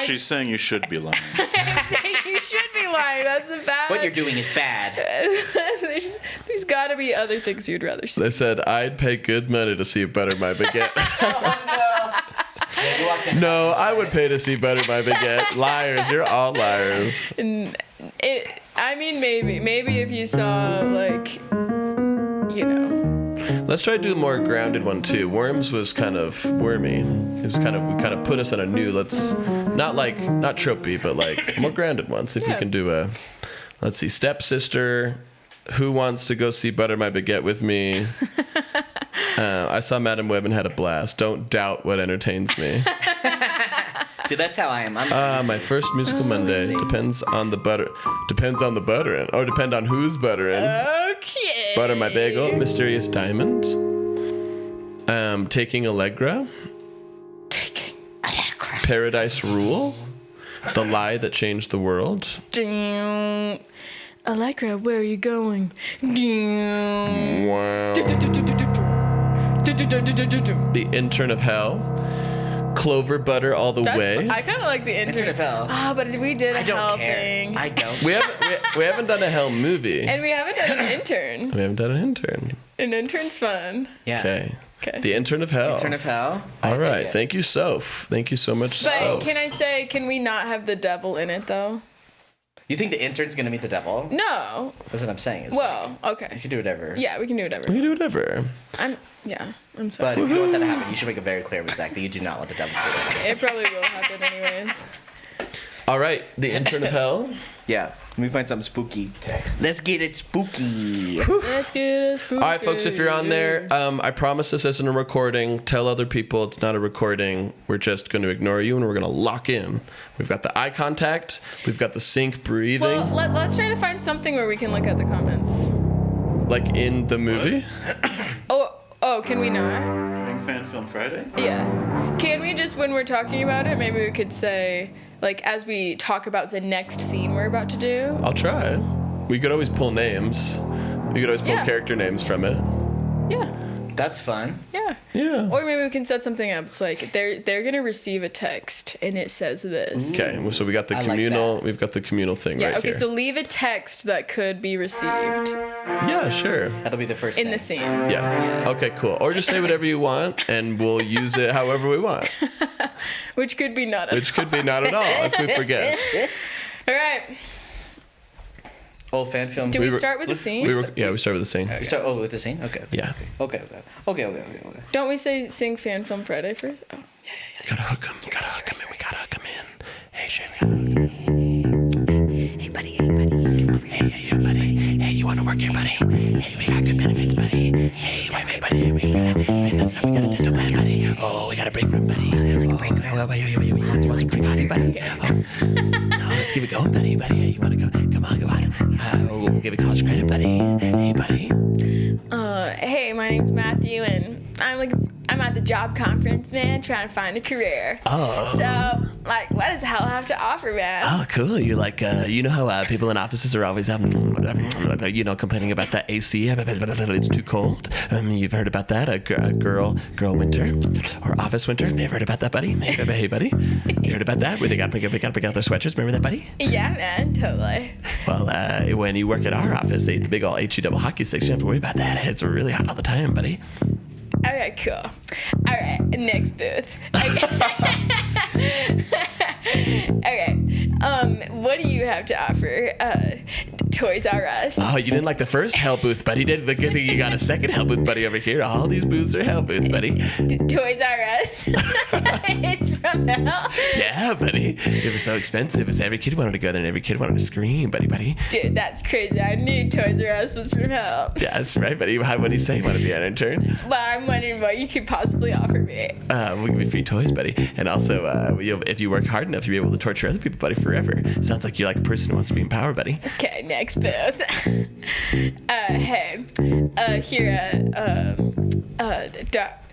She's saying you should be lying. You should be lying. That's a bad. What you're doing is bad. there's got to be other things you'd rather see. They said, I'd pay good money to see Butter My Baguette. Yeah, you walked in. No, I would pay to see Butter My Baguette. Liars, you're all liars. I mean, maybe if you saw like, you know. Let's try to do a more grounded one too. Worms was kind of wormy. It was kind of put us on a new, not tropey, but like more grounded ones. If we Yeah. can do let's see, Stepsister, Who Wants to Go See Butter My Baguette with Me? I saw Madam Web and had a blast. Don't doubt what entertains me. Dude, that's how I am. I'm My first musical so Monday easy. depends on the butter. Depends on the buttering. Or depend on who's buttering. Okay. Butter my bagel. Mysterious Diamond. Taking Allegra. Paradise Rule. The Lie That Changed the World. Damn. Allegra, where are you going? Damn. Wow. The Intern of Hell. Clover Butter All the Way. I kind of like the Intern intern. of Hell. Ah, but we did a I don't hell care. thing. I don't. We haven't done a Hell movie. And we haven't done an intern. We haven't done an intern. An intern's fun. Yeah. Okay. Okay. The Intern of Hell. Intern of Hell. I All dig right. it. Thank you, Soph. Thank you so much, But Soph. can we not have the devil in it though? You think the intern's gonna meet the devil? No. That's what I'm saying. Is Well, you okay. can do whatever. Yeah, we can do whatever. We can do whatever. I'm sorry. But if you don't want that to happen, you should make it very clear with Zach that you do not want the devil to do it. It probably will happen anyways. All right. The Intern of Hell. Yeah. Let me find something spooky. Okay. Let's get it spooky. Let's get us spooky. All right, folks, if you're on there, I promise this isn't a recording. Tell other people it's not a recording. We're just going to ignore you, and we're going to lock in. We've got the eye contact. We've got the sync breathing. Well, let's try to find something where we can look at the comments. Like in the movie. Oh, can we not? Doing Fan Film Friday? Yeah. Can we just, when we're talking about it, maybe we could say, like, as we talk about the next scene we're about to do? I'll try it. We could always pull names. We could always pull Yeah. character names from it. Yeah. That's fun. Yeah. Yeah. Or maybe we can set something up. It's like they're gonna receive a text and it says this. Okay, so we got the I like communal. that. We've got the communal thing Yeah. right Okay. here. So leave a text that could be received Yeah, sure. That'll be the first in thing. the scene. Yeah. Okay, cool. Or just say whatever you want, and we'll use it however we want. Which could be not. Which could be not at all if we forget. All right. Oh, fan film. Do we were- start with the scene? We start with the scene. So, with the scene? Okay. Yeah. Okay. Don't we say sing Fan Film Friday first? Oh. Gotta hook him. Gotta hook him in. We gotta hook him in. Hey, Shay, we gotta hook him in. Hey, buddy, come over here. Hey, how you doing, buddy? Hey, you wanna work here, buddy? Hey, we got good benefits, buddy. Hey, wait, buddy. We got a dental plan, buddy. Oh, we got a break room, buddy. Oh, you want some free coffee, buddy? Oh, let's keep it going, buddy. Hey, you wanna go? Come on. We'll give you college credit, buddy. Hey, buddy. Hey, my name's Matthew, and I'm at the job conference, man, trying to find a career. Oh. So, like, what does hell have to offer, man? Oh, cool. You like, you know how people in offices are always, complaining about the AC. It's too cold. You've heard about that? A girl winter or office winter. Have you heard about that, buddy? Hey, buddy. You heard about that? Where they got to bring out their sweatshirts. Remember that, buddy? Yeah, man, totally. Well, when you work at our office, they eat the big old HE double hockey sticks. You don't have to worry about that. It's really hot all the time, buddy. Okay, cool. All right, next booth. Okay. What do you have to offer? Toys R Us. Oh, you didn't like the first hell booth, buddy. The good thing you got a second hell booth, buddy, over here. All these booths are hell booths, buddy. Toys R Us. It's from hell. Yeah, buddy. It was so expensive. It's every kid wanted to go there, and every kid wanted to scream, buddy. Dude, that's crazy. I knew Toys R Us was from hell. Yeah, that's right, buddy. What do you say? You want to be an intern? Well, I'm wondering what you could possibly offer me. We'll give you free toys, buddy. And also, if you work hard enough, you'll be able to torture other people, buddy, forever. Sounds like you're like a person who wants to be in power, buddy. Okay, next booth. Hey,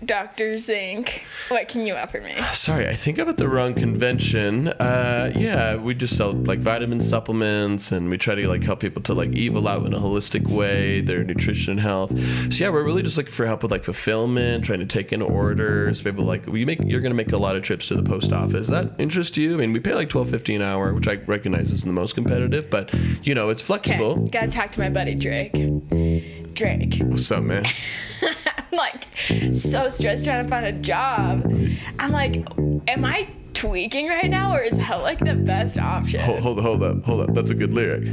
Dr. Zink. What can you offer me? Sorry, I think I'm at the wrong convention. Yeah, we just sell like vitamin supplements, and we try to like help people to like evil out in a holistic way, their nutrition and health. So yeah, we're really just looking for help with like fulfillment, trying to take in orders. People like you're gonna make a lot of trips to the post office. Does that interest you? I mean, we pay like $12.50 an hour, which I recognize isn't the most competitive, but it's flexible. Okay, gotta talk to my buddy Drake. Drake. What's up, man? I'm like so stressed trying to find a job. I'm like, am I tweaking right now, or is hell like the best option? Hold up. That's a good lyric.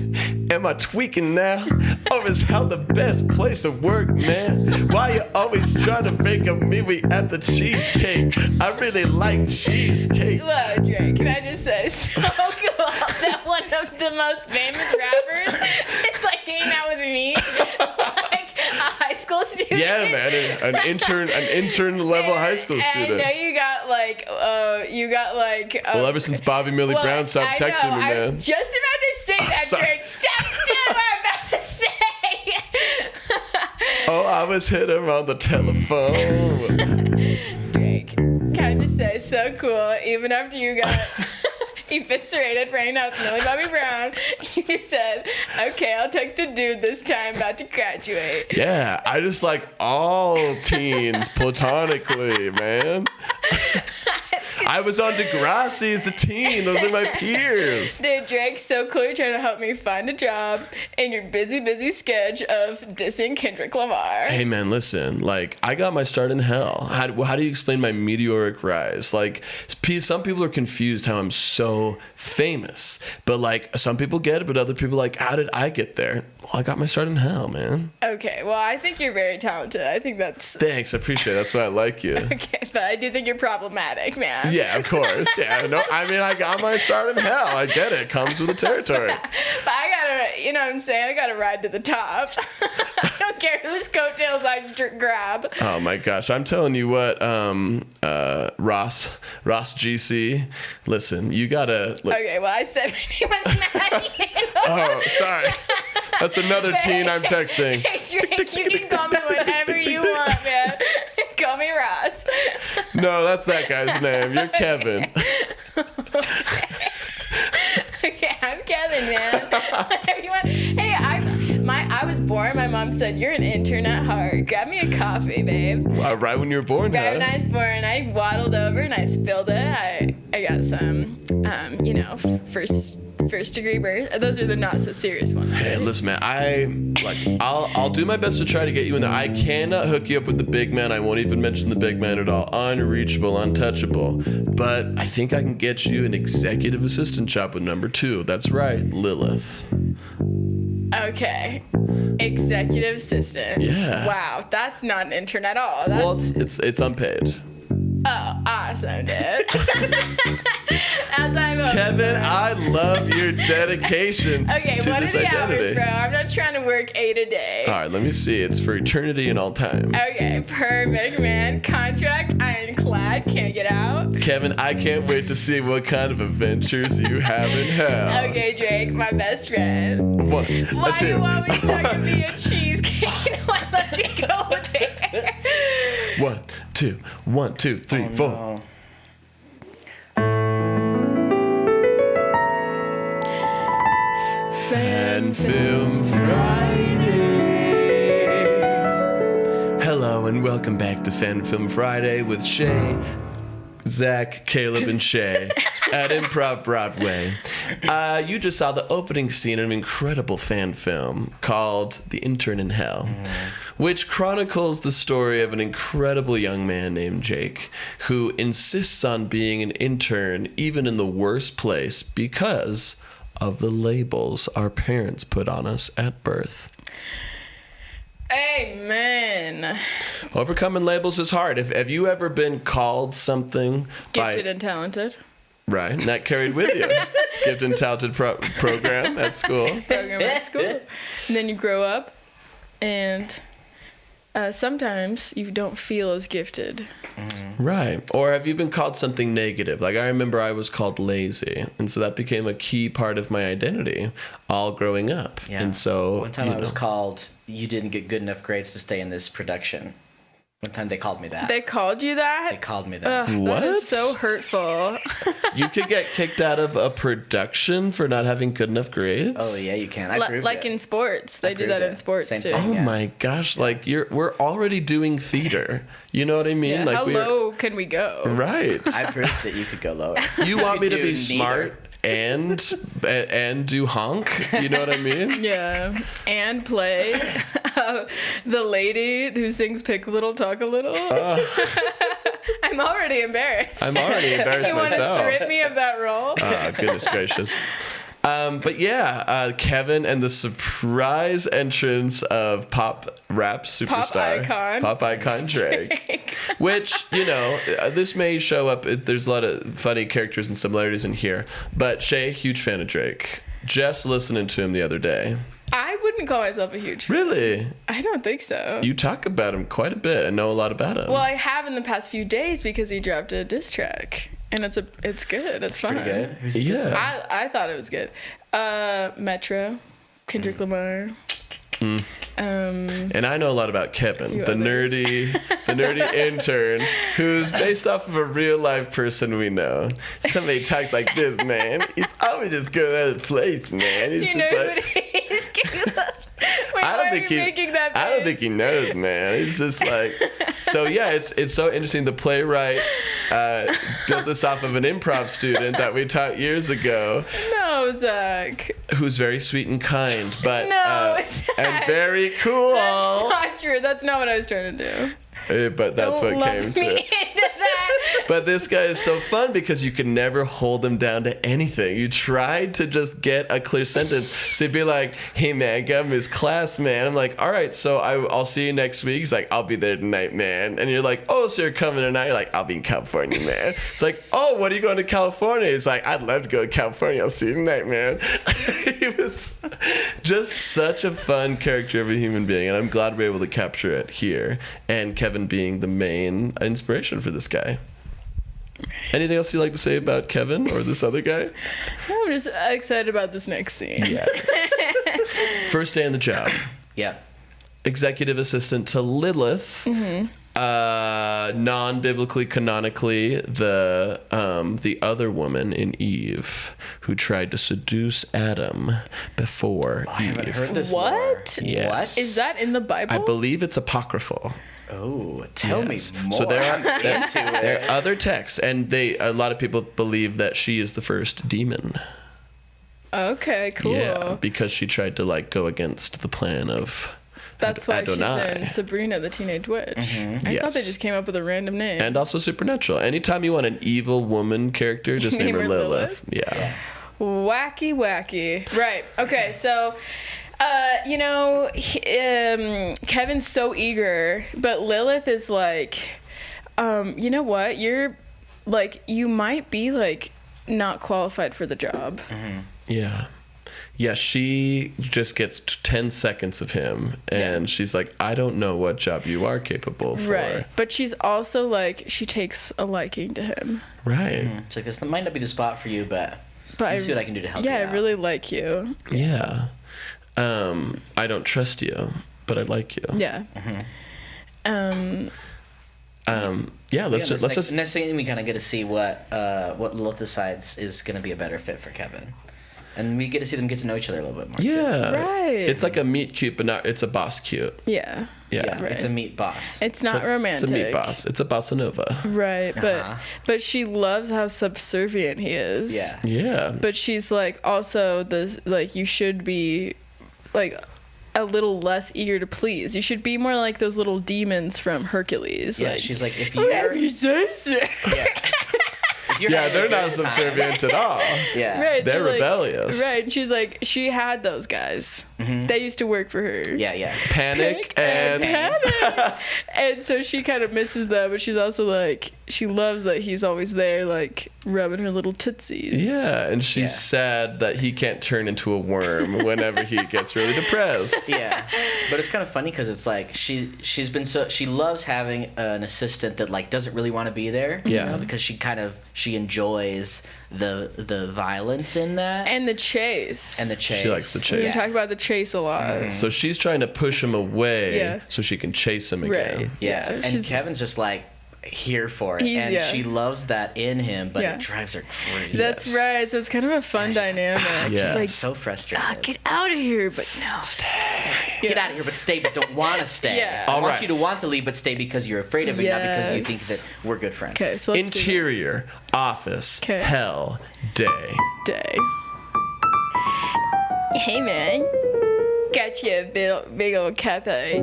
Am I tweaking now? Or is hell the best place to work, man? Why you always trying to make a movie at the cheesecake? I really like cheesecake. Hello, Drake. Can I just say, so cool that one of the most famous rappers is like hanging out with me, like a high school student. Yeah, man, an intern level high school student. I know you got like. Well, ever since Bobby Millie Brown stopped texting me, I man. was just about to say that, sorry. Drake. Stop what I'm about to say. Oh, I was hit him on the telephone. Drake, can I just say, so cool. Even after you got eviscerated for hanging out with Millie Bobby Brown, you said, okay, I'll text a dude this time about to graduate. Yeah, I just like all teens platonically, man. I was on Degrassi as a teen. Those are my peers. Dude, Drake, so cool you're trying to help me find a job in your busy sketch of dissing Kendrick Lamar. Hey, man, listen. Like, I got my start in hell. How do you explain my meteoric rise? Like, some people are confused how I'm so famous. But, like, some people get it, but other people are like, how did I get there? Well, I got my start in hell, man. Okay, well, I think you're very talented. I think that's... Thanks, I appreciate it. That's why I like you. Okay, but I do think you're problematic, man. Yeah, of course. Yeah, no, I mean, I got my start in hell. I get it. It comes with the territory. But I gotta, you know what I'm saying? I gotta ride to the top. I don't care whose coattails I grab. Oh my gosh, I'm telling you what, Ross GC, listen, you gotta. Okay, well, I said he was mad at you. Oh, sorry. That's another teen I'm texting. Hey, Drake, you can call me whatever you want, man. Call me Ross. No, that's that guy's name. You're Kevin. Okay, I'm Kevin, man. Whatever you want. Hey, I was born. My mom said, you're an intern at heart. Grab me a coffee, babe. Right when you were born, Right when huh? I was born, I waddled over and I spilled it. I got some, first degree burns. Those are the not so serious ones. Hey, listen, man. I'll do my best to try to get you in there. I cannot hook you up with the big man. I won't even mention the big man at all. Unreachable, untouchable. But I think I can get you an executive assistant job with number 2. That's right, Lilith. Okay. Executive assistant. Yeah. Wow, that's not an intern at all. That's, Well, it's unpaid. oh, awesome, dude. As I'm a Kevin, I love your dedication Okay, to what this are the identity. hours, bro? I'm not trying to work 8 a day. All right, let me see. It's for eternity and all time. Okay, perfect, man. Contract, ironclad, can't get out. Kevin, I can't wait to see what kind of adventures you have in hell. Okay, Drake, my best friend. One, Why do you two. want me to talk to me a cheesecake? You know I love to go there. 1, 2, 1, 2, 3, 4. No. Fan Film Friday. Hello and welcome back to Fan Film Friday with Shay, Zach, Caleb, and Shay at ImprovBroadway. You just saw the opening scene of an incredible fan film called The Intern in Hell, which chronicles the story of an incredible young man named Jake who insists on being an intern even in the worst place because of the labels our parents put on us at birth. Amen. Overcoming labels is hard. Have you ever been called something Gifted and talented. Right, and that carried with you. Gifted and talented program at school. Program at school. And then you grow up, and sometimes you don't feel as gifted. Right. Or have you been called something negative? Like I remember I was called lazy, and so that became a key part of my identity all growing up. Yeah. And so One time I was called, you didn't get good enough grades to stay in this production. One time they called me that. They called you that? They called me that. Ugh, What? That is so hurtful. you could get kicked out of a production for not having good enough grades. Oh yeah, you can. I proved Like it. in sports. They do proved that it. in sports Same too. thing. Oh Yeah. my gosh! Like we're already doing theater. You know what I mean? Yeah, like how low can we go? Right. I proved that you could go lower. You want me to Do be neither. smart and do honk? You know what I mean? Yeah, and play the lady who sings "Pick a Little, Talk a Little." I'm already embarrassed. I'm already embarrassed You want to myself. strip me of that role? Oh, goodness gracious. But yeah, Kevin and the surprise entrance of pop rap superstar, pop icon Drake, which, you know, this may show up. There's a lot of funny characters and similarities in here. But Shay, huge fan of Drake. Just listening to him the other day. I wouldn't wouldn't call myself a huge fan. Really? I don't think so. You talk about him quite a bit. I know a lot about him. Well, I have in the past few days because he dropped a diss track, and it's good. It's fun. Pretty good. Who's he dissing? Yeah. I thought it was good. Metro, Kendrick Lamar. And I know a lot about Kevin, few the others. nerdy intern, who's based off of a real life person we know. Somebody talks like this, man. It's always just going out of place, man. It's You know just who it is, Caleb? Wait, I don't why think are he. you making that I don't face? think he knows, man. It's just like, so yeah. It's so interesting. The playwright built this off of an improv student that we taught years ago, No, Zach. who's very sweet and kind, but No, Zach. and very cool. That's not true. That's not what I was trying to do. But that's Don't what lump came me through. into that. But this guy is so fun because you can never hold him down to anything. You try to just get a clear sentence. So he'd be like, hey, man, got his class, man. I'm like, all right, so I'll see you next week. He's like, I'll be there tonight, man. And you're like, oh, so you're coming tonight? You're like, I'll be in California, man. It's like, oh, what are you going to California? He's like, I'd love to go to California. I'll see you tonight, man. He was just such a fun character of a human being. And I'm glad we're able to capture it here. And Kevin being the main inspiration for this guy. Anything else you'd like to say about Kevin or this other guy? I'm just excited about this next scene. Yes. First day on the job. Yeah. Executive assistant to Lilith. Non-biblically, canonically, the other woman in Eve who tried to seduce Adam before I haven't Eve. heard this. What? lore. Yes. What? Is that in the Bible? I believe it's apocryphal. Oh, tell Yes. me more. So there are Into there it. are other texts, and a lot of people believe that she is the first demon. Okay, cool. Yeah, because she tried to go against the plan of That's why Adonai. she's in Sabrina the Teenage Witch. I thought they Yes. just came up with a random name. And also supernatural. Anytime you want an evil woman character, just name her Lilith. Yeah. Wacky. Right. Okay, so Kevin's so eager, but Lilith is like, you know what? You're you might be not qualified for the job. Yeah. Yeah, she just gets 10 seconds of him, and she's like, I don't know what job you are capable for. Right. But she's also she takes a liking to him. Right. It's like, this might not be the spot for you, but But let me see what I can do to help you Yeah, out. I really like you. Yeah. I don't trust you, but I like you. Yeah. Yeah, let's just next thing we kind of get to see what Lilith decides is going to be a better fit for Kevin, and we get to see them get to know each other a little bit more. too. Yeah. Right. It's like a meet cute, but not it's a boss cute. Yeah. Yeah. Right. It's a meet boss. It's not romantic. It's a meat boss. It's a bossa nova. Right, Uh-huh. but she loves how subservient he is. Yeah. Yeah. But she's also this you should be a little less eager to please. You should be more like those little demons from Hercules. Yeah, she's like, if whatever you're, you say, sir. if you're Yeah, having they're a not good time- subservient at all. Yeah. Right, They're rebellious. Right, and she's like, she had those guys. They used to work for her. Yeah. Panic and Panic. And so she kind of misses them, but she's also she loves that he's always there, rubbing her little tootsies. yeah, and she's Yeah. sad that he can't turn into a worm whenever he gets really depressed. Yeah, but it's kind of funny because it's she loves having an assistant that doesn't really want to be there. Yeah. Because she enjoys the violence in that And the chase. and the chase. She likes the We chase. talk about the chase a lot. So she's trying to push him away Yeah. so she can chase him again. Right. Yeah, and she's- Kevin's just here for it, He's- and yeah. she loves that in him, but Yeah. it drives her crazy. That's Yes. right. So it's kind of a fun she's like, dynamic. Yeah. She's like, so frustrated. get out of here, but no, stay. Get out of here, but stay, but don't want to stay. Yeah. I All want right. you to want to leave, but stay because you're afraid of it, not because you think Yes. that we're good friends. Okay, so let's do Interior, office, 'Kay. hell, day. that day. Hey, man. Got you a big old coffee,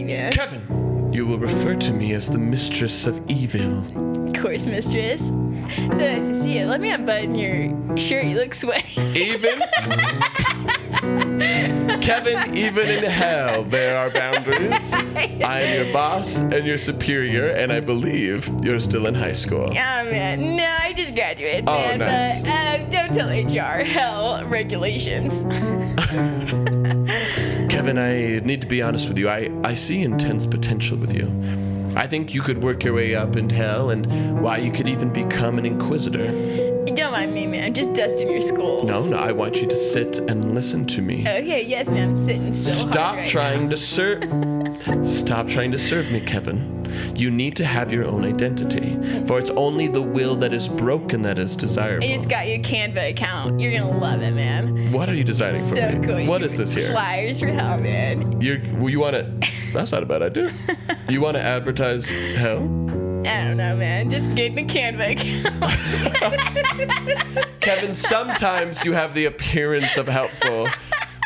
man. Kevin, you will refer to me as the mistress of evil. Of course, mistress. So nice to see you. Let me unbutton your shirt. You look sweaty. Even? Kevin, even in hell, there are boundaries. I am your boss and your superior, and I believe you're still in high school. Oh, man. No, I just graduated, Oh, man. nice. But don't tell HR. Hell regulations. Kevin, I need to be honest with you. I see intense potential with you. I think you could work your way up in hell, and why you could even become an inquisitor. Don't mind me, man. Just dusting your schools. No, I want you to sit and listen to me. Okay, yes, ma'am. I'm sitting so hard Stop right trying now. to serve. Stop trying to serve me, Kevin. You need to have your own identity, for it's only the will that is broken that is desirable. I just got you a Canva account. You're gonna love it, man. What are you designing for So me? cool. What is this here? Flyers for hell, man. You want to? That's not a bad idea. You want to advertise hell? I don't know, man. Just getting a Canva account. Kevin, sometimes you have the appearance of helpful,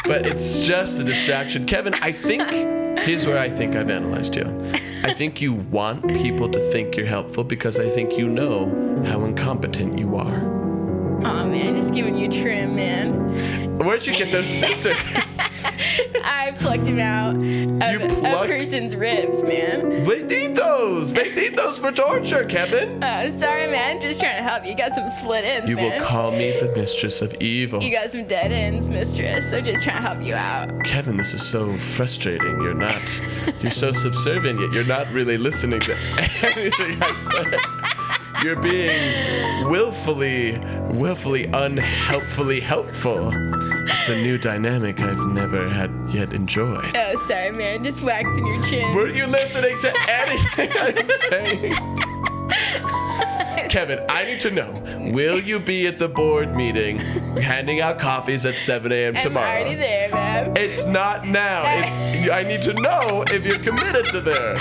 but it's just a distraction. Kevin, here's where I think I've analyzed you. I think you want people to think you're helpful because I think you know how incompetent you are. Aw, man. Just giving you trim, man. Where'd you get those scissors? I plucked him out of a plucked- person's ribs, man. They need those. They need those for torture, Kevin. Sorry, man. Just trying to help you. You got some split ends, You man. will call me the mistress of evil. You got some dead ends, mistress. So just trying to help you out. Kevin, this is so frustrating. You're so subservient, yet you're not really listening to anything I say. You're being willfully unhelpfully helpful. It's a new dynamic I've never had yet enjoyed. Oh, sorry, man. Just waxing your chin. Were you listening to anything I'm saying? Kevin, I need to know, will you be at the board meeting handing out coffees at 7 a.m. tomorrow? I'm already there, man. It's not now. I need to know if you're committed to there.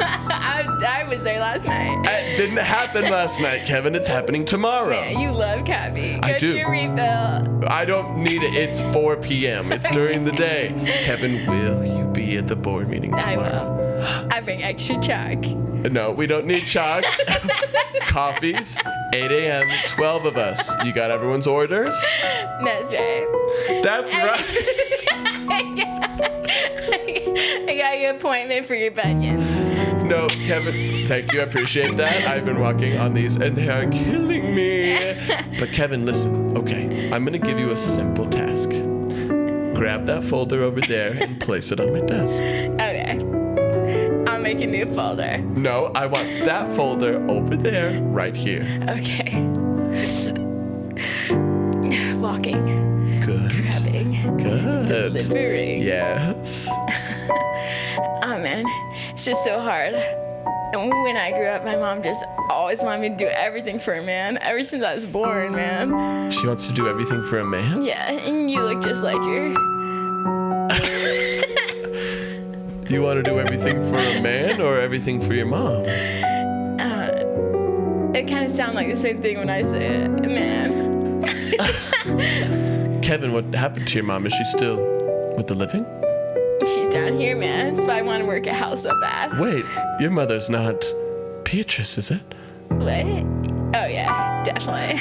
I was there last night. It didn't happen last night, Kevin. It's happening tomorrow. Yeah, you love coffee. Go I do. to your refill. I don't need it. It's 4 p.m. It's during the day. Kevin, will you be at the board meeting I tomorrow? will. I bring extra chalk. No, we don't need chalk. Coffees, 8 a.m., 12 of us. You got everyone's orders? That's right. That's right. I got you an appointment for your bunions. No, Kevin, thank you. I appreciate that. I've been walking on these and they are killing me. But Kevin, listen. Okay, I'm going to give you a simple task. Grab that folder over there and place it on my desk. Okay. I'll make a new folder. No, I want that folder over there, right here. Okay. Walking. Good. Grabbing. Good. Delivering. Yes. Oh, man. It's just so hard. And when I grew up, my mom just always wanted me to do everything for a man. Ever since I was born, man. She wants to do everything for a man? Yeah, and you look just like her. You want to do everything for a man or everything for your mom? It kind of sounds like the same thing when I say it. Man. Kevin, what happened to your mom? Is she still with the living? She's down here, man. That's why I want to work at house so bad. Wait, your mother's not Beatrice, is it? What? Oh, yeah, definitely.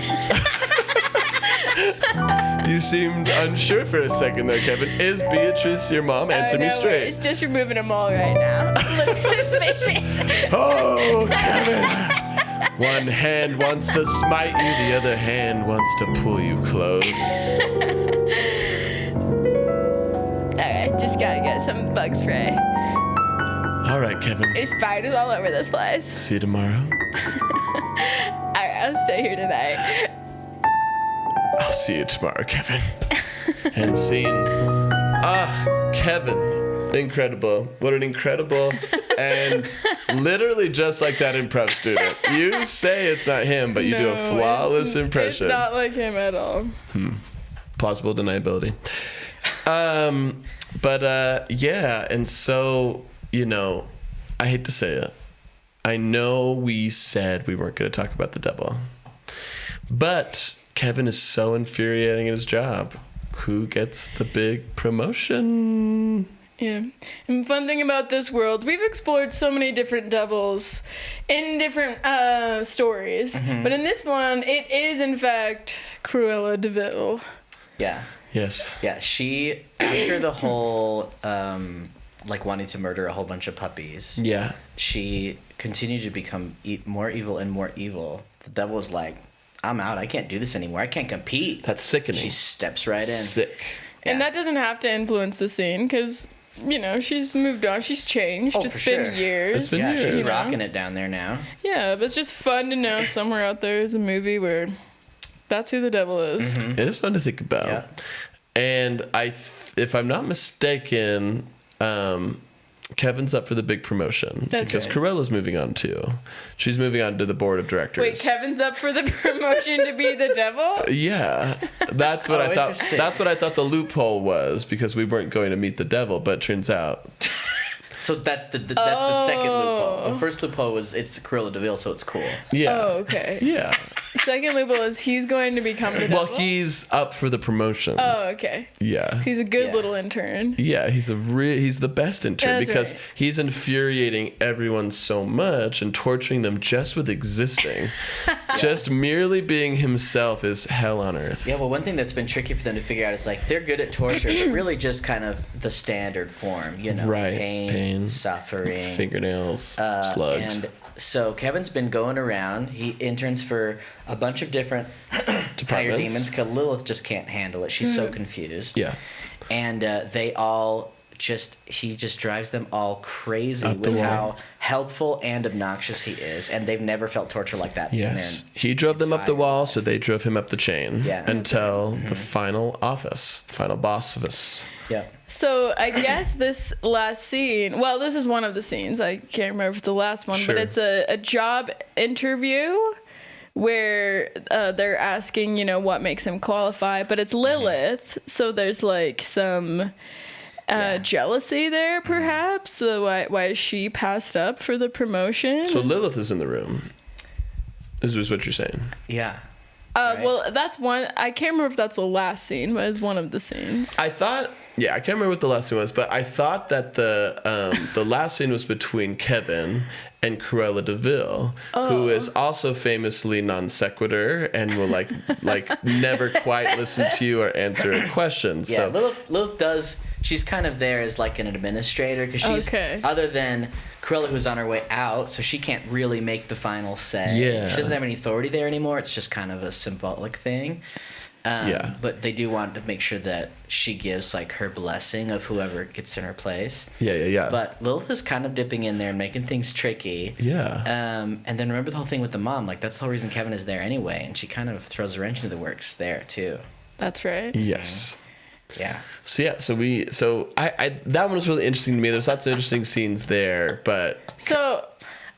You seemed unsure for a second there, Kevin. Is Beatrice your mom? Answer me no straight. worries. Just removing a mole right now. Look at his faces. Oh, Kevin. One hand wants to smite you, the other hand wants to pull you close. Alright, just gotta get some bug spray. All right, Kevin. There's spiders all over this place. See you tomorrow. Alright, I'll stay here tonight. I'll see you tomorrow, Kevin. And scene. Kevin. Incredible. What an incredible and literally just like that improv student. You say it's not him, but you do a flawless impression. It's not like him at all. Plausible deniability. Yeah, and so, I hate to say it. I know we said we weren't going to talk about the devil. But Kevin is so infuriating at his job. Who gets the big promotion? Yeah. And fun thing about this world, we've explored so many different devils in different stories. Mm-hmm. But in this one, it is, in fact, Cruella de Vil. Yeah. Yes. Yeah, she, after the whole, wanting to murder a whole bunch of puppies, Yeah. she continued to become more evil and more evil. The devil was like, I'm out. I can't do this anymore. I can't compete. That's sickening. She steps right in. Sick. And that doesn't have to influence the scene because, she's moved on. She's changed. Oh, It's for been sure. years. It's been Yeah, years. she's rocking it down there now. Yeah, but it's just fun to know somewhere out there is a movie where that's who the devil is. It is fun to think about. Yeah. And if I'm not mistaken, Kevin's up for the big promotion. That's because right. Corella's moving on too. She's moving on to the board of directors. Wait, Kevin's up for the promotion to be the devil? Yeah, that's what I thought. Interesting. That's what I thought the loophole was because we weren't going to meet the devil, but turns out So that's the second loophole. Oh. The first loophole was it's Cruella de Vil, so it's cool. yeah. Oh, okay. Yeah. Second loophole is he's going to become the devil. Well, he's up for the promotion. Oh, okay. Yeah. He's a good Yeah. little intern. Yeah, he's the best intern That's because right. he's infuriating everyone so much and torturing them just with existing. Just merely being himself is hell on earth. Yeah, well, one thing that's been tricky for them to figure out is like they're good at torture, but really just kind of the standard form, Right. pain, suffering, fingernails, slugs. And so Kevin's been going around. He interns for a bunch of different higher Departments. demons because Lilith just can't handle it. She's so confused. Yeah. And they all he just drives them all crazy Up the with wall. how helpful and obnoxious he is. And they've never felt torture like that. Yes. in their He drove them up the entire wall, life. so they drove him up the chain Yeah. until the final office, the final boss of us. Yeah. So I guess this last scene, well, this is one of the scenes. I can't remember if it's the last one, Sure. but it's a job interview where they're asking, what makes him qualify. But it's Lilith, so there's like some jealousy there, perhaps. So why she passed up for the promotion? So Lilith is in the room. This is what you're saying. Yeah. right? Well, that's one. I can't remember if that's the last scene, but it's one of the scenes. I thought, I can't remember what the last scene was, but I thought that the last scene was between Kevin and Cruella de Vil, who is also famously non sequitur and will like never quite listen to you or answer a question. Yeah, So Lilith does. She's kind of there as like an administrator because she's Okay. other than Cruella, who's on her way out, so she can't really make the final say. Yeah. She doesn't have any authority there anymore. It's just kind of a symbolic thing. Yeah. But they do want to make sure that she gives like her blessing of whoever gets in her place. yeah. But Lilith is kind of dipping in there and making things tricky. Yeah. And then remember the whole thing with the mom. Like that's the whole reason Kevin is there anyway, and she kind of throws a wrench into the works there too. That's right. Yes. Yeah. So I that one was really interesting to me. There's lots of interesting scenes there, but So,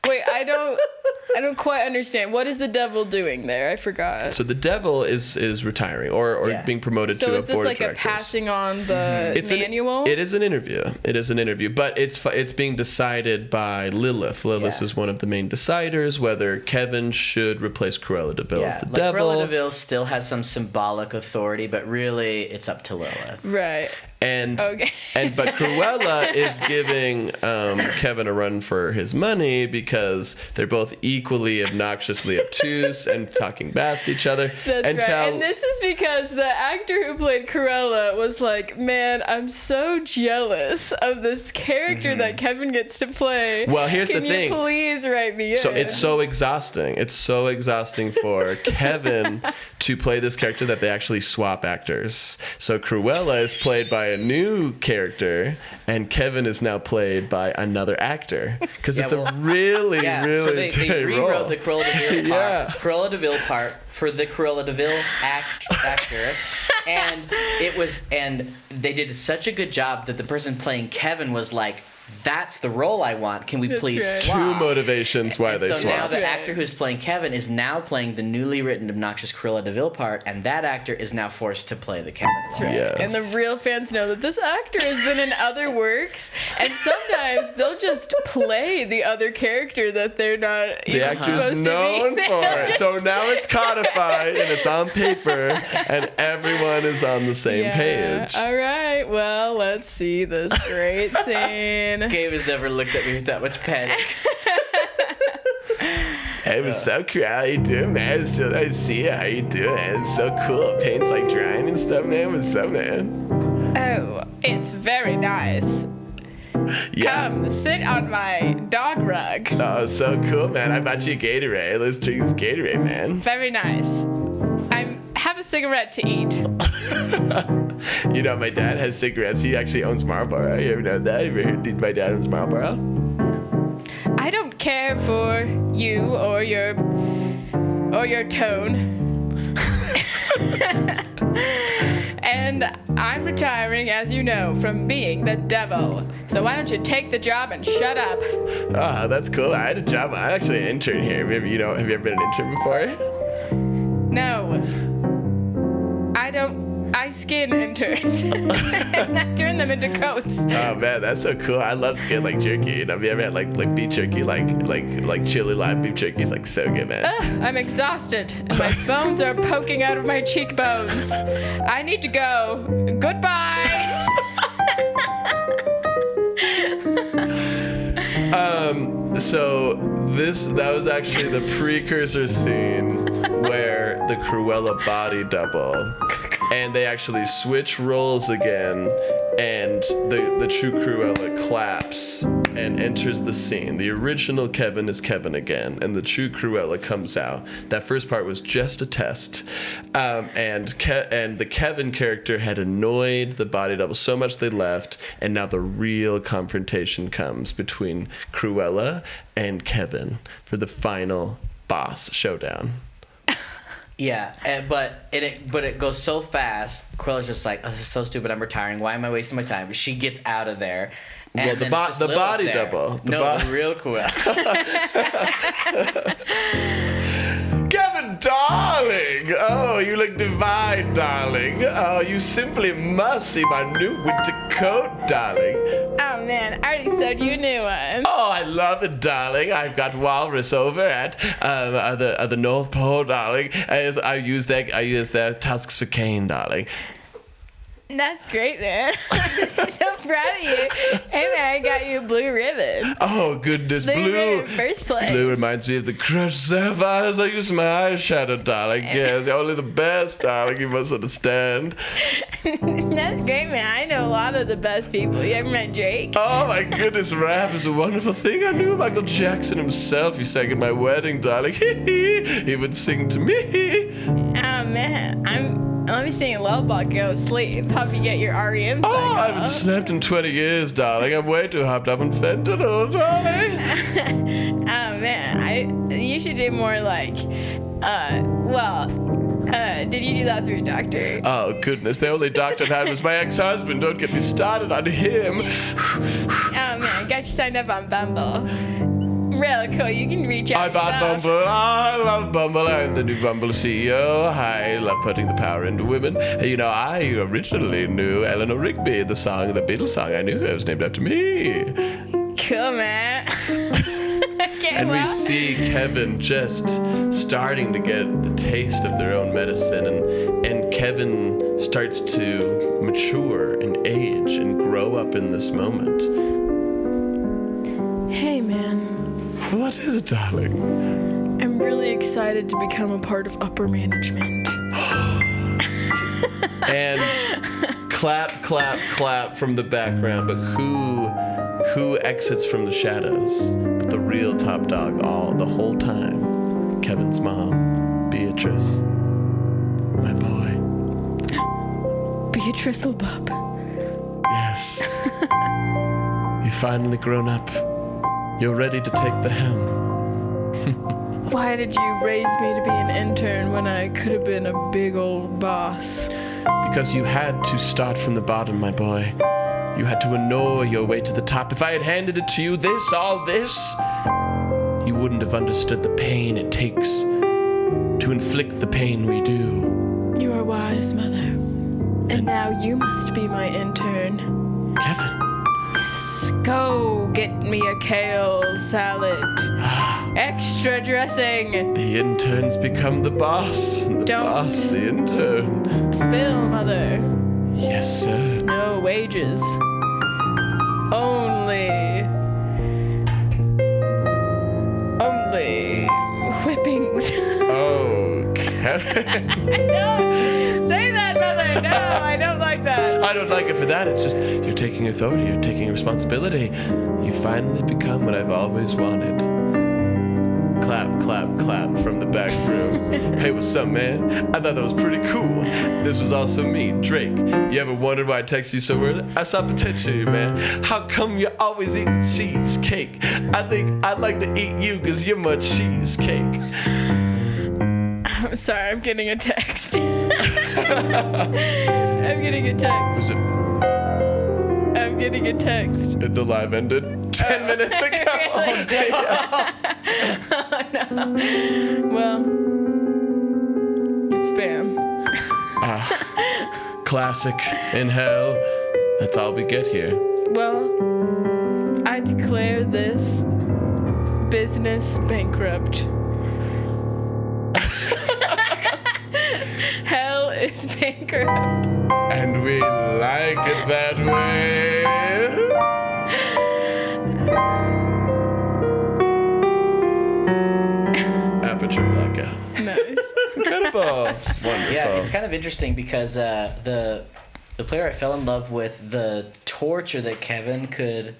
wait, I don't quite understand. What is the devil doing there? I forgot. so the devil is retiring or Yeah. being promoted So to is a this board like of a directors. passing on the It's manual? it is an interview. It is an interview, but it's being decided by Lilith. Lilith Yeah. is one of the main deciders whether Kevin should replace Cruella de Vil as the like devil. Cruella de Vil still has some symbolic authority, but really it's up to Lilith. Right. And Okay. but Cruella is giving Kevin a run for his money because they're both equally obnoxiously obtuse and talking past each other. That's right. Until And this is because the actor who played Cruella was like, man, I'm so jealous of this character that Kevin gets to play. Well, here's the Can thing. you please write me So in? it's so exhausting. It's so exhausting for Kevin to play this character that they actually swap actors. So Cruella is played by a new character, and Kevin is now played by another actor because Yeah, it's well, a really, Yeah, really so they tight rewrote role. the Cruella de Vil part, Yeah. Cruella de Vil part for the Cruella de Vil actor, and they did such a good job that the person playing Kevin was like, "That's the role I want. Can we That's please right. swap?" Two motivations why they so now swap. the Right. actor who's playing Kevin is now playing the newly written obnoxious Cruella de Vil part, and that actor is now forced to play the Kevin role. That's right. Yes. And the real fans know that this actor has been in other works, and sometimes they'll just play the other character that they're not The even actor's supposed known to be. for it. So now it's codified and it's on paper, and everyone is on the same page. All right. Well, let's see this great scene. Gabe has never looked at me with that much panic. Hey, what's up, Cruella? How you doing, man? It's just I see it. How you doing? It's so cool. Paint's like drying and stuff, man. What's up, man? Oh, it's very nice. Yeah. Come, sit on my dog rug. Oh, so cool, man. I bought you a Gatorade. Let's drink this Gatorade, man. Very nice. Have a cigarette to eat. You know, my dad has cigarettes. He actually owns Marlboro. You ever know that? Have you ever heard my dad owns Marlboro? I don't care for you or your tone. And I'm retiring, as you know, from being the devil. So why don't you take the job and shut up? Ah, that's cool. I had a job. I'm actually an intern here. Have you ever been an intern before? No. I skin interns. And I turn them into coats. Oh man, that's so cool. I love skin like jerky. You know, have you ever had like beef jerky, like chili live beef jerky? It's like so good, man. I'm exhausted. And my bones are poking out of my cheekbones. I need to go. Goodbye. So that was actually the precursor scene where the Cruella body double, and they actually switch roles again, and the true Cruella claps and enters the scene. The original Kevin is Kevin again, and the true Cruella comes out. That first part was just a test, and the Kevin character had annoyed the body double so much they left, and now the real confrontation comes between Cruella and Kevin for the final boss showdown. Yeah, but it goes so fast. Cruella's just like, oh, this is so stupid. I'm retiring. Why am I wasting my time? She gets out of there. And Well, the body double. The real Cruella. Kevin, darling! Oh, you look divine, darling. Oh, you simply must see my new winter coat, darling. Oh man, I already sewed you a new one. Oh, I love it, darling. I've got walrus over at the North Pole, darling. I use their tusks for cane, darling. That's great, man. I'm so proud of you. Hey man, I got you a blue ribbon. Oh, goodness, Blue blue. ribbon first place. Blue reminds me of the crushed sapphires I use my eyeshadow, darling. Yes, only the best, darling. You must understand. That's great, man. I know a lot of the best people. You ever met Drake? Oh my goodness, rap is a wonderful thing. I knew Michael Jackson himself. He sang at my wedding, darling. He would sing to me. Oh man, let me sing a lullaby, go sleep. Help you get your REM cycle. Oh, I haven't slept in 20 years, darling. I'm way too hopped up on fentanyl, darling. Oh man, you should do more like, did you do that through a doctor? Oh goodness, the only doctor I had was my ex-husband. Don't get me started on him. Oh man, I got you signed up on Bumble. Real cool. You can reach out. I bought yourself. Bumble. I love Bumble. I'm the new Bumble CEO. I love putting the power into women. You know, I originally knew Eleanor Rigby, the Beatles song. I knew it was named after me. Cool, man. Okay, And we see Kevin just starting to get the taste of their own medicine, and Kevin starts to mature and age and grow up in this moment. Hey, man. What is it, darling? I'm really excited to become a part of upper management. And clap, clap, clap from the background. But who exits from the shadows? But the real top dog the whole time. Kevin's mom, Beatrice. My boy. Beatrice Bub. Yes. You've finally grown up. You're ready to take the helm. Why did you raise me to be an intern when I could have been a big old boss? Because you had to start from the bottom, my boy. You had to annoy your way to the top. If I had handed it to you, all this, you wouldn't have understood the pain it takes to inflict the pain we do. You are wise, Mother. And now you must be my intern. Kevin. Go get me a kale salad. Extra dressing. The intern's become the boss. And the Don't boss, the intern. Spill, Mother. Yes, sir. No wages. Only whippings. Oh, Kevin. No, say that, Mother. No, I don't like that. I don't like it for that. It's just you're taking authority. You're taking responsibility. You finally become what I've always wanted. Clap, clap, clap from the back room. Hey, what's up, man? I thought that was pretty cool. This was also me, Drake. You ever wondered why I text you so early? I saw potential in you, man. How come you always eat cheesecake? I think I'd like to eat you because you're my cheesecake. I'm sorry, I'm getting a text. I'm getting a text. Was it I'm getting a text. the live ended 10 minutes ago? Well, it's spam. Classic in hell. That's all we get here. Well, I declare this business bankrupt. Hell is bankrupt. And we like it that way. Aperture blackout. Nice. Incredible. Wonderful. Yeah, it's kind of interesting because the playwright fell in love with the torture that Kevin could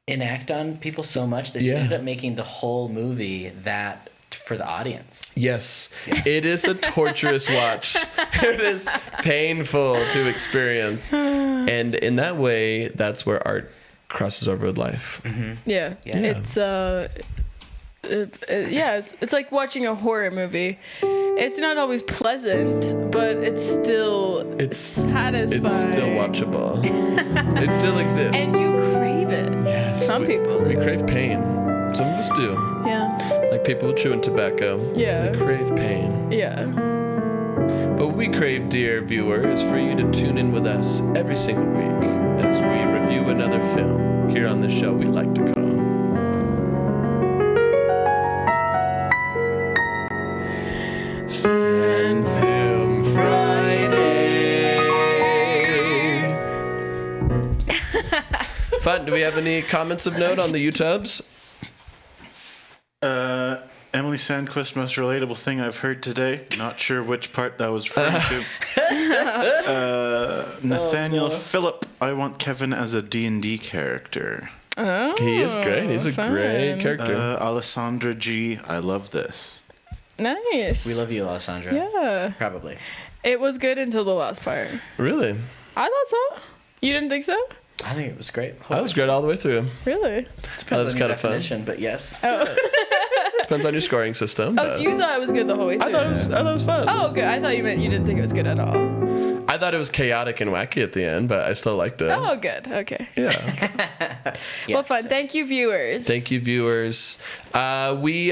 enact on people so much that he Yeah. ended up making the whole movie that for the audience. Yes, it is a torturous watch. It is painful to experience. And in that way, that's where art crosses over with life. Yeah. Yeah. It's like watching a horror movie. It's not always pleasant, but it's still satisfying. It's still watchable. It still exists. And you crave it. Yes, Some people we do. crave pain. Some of us do. Yeah. Like people chewing tobacco. Yeah. They crave pain. Yeah. But we crave, dear viewers, for you to tune in with us every single week as we review another film here on this show we like to call Fan Film Friday. Fun. Do we have any comments of note on the YouTubes? Emily Sandquist, most relatable thing I've heard today. Not sure which part that was referring to. Nathaniel Phillip, I want Kevin as a D&D character. Oh, He is great. He's a fun. great character. Alessandra G, I love this. Nice. We love you, Alessandra. Yeah. Probably. It was good until the last part. Really? I thought so. You didn't think so? I think it was great. That was great all the way through. Really? Depends was on your kinda fun. definition, but yes. Oh. Depends on your scoring system. Oh, but so you thought it was good the whole way through? I thought it was fun. Oh, good. I thought you meant you didn't think it was good at all. I thought it was chaotic and wacky at the end, but I still liked it. Oh, good. Okay. Yeah. Well, fun. Thank you, viewers. Thank you, viewers. We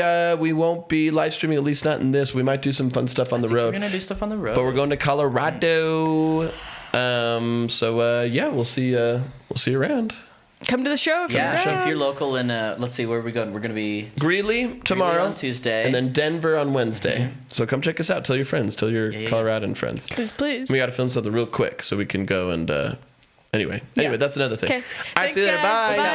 won't be live streaming, at least not in this. We might do some fun stuff on the We're road, gonna do stuff on the road. but we're going to Colorado. We'll see you around. Come to the show if you're Yeah, around. if you're local and let's see where are we going. We're gonna be Greeley tomorrow, on Tuesday, and then Denver on Wednesday. So come check us out. Tell your friends. Tell your Yeah. Coloradan friends. Please. We got to film something real quick so we can go and. Anyway, Yeah. that's another thing. Okay. All right, see you Thanks, later. guys. Bye. Bye-bye.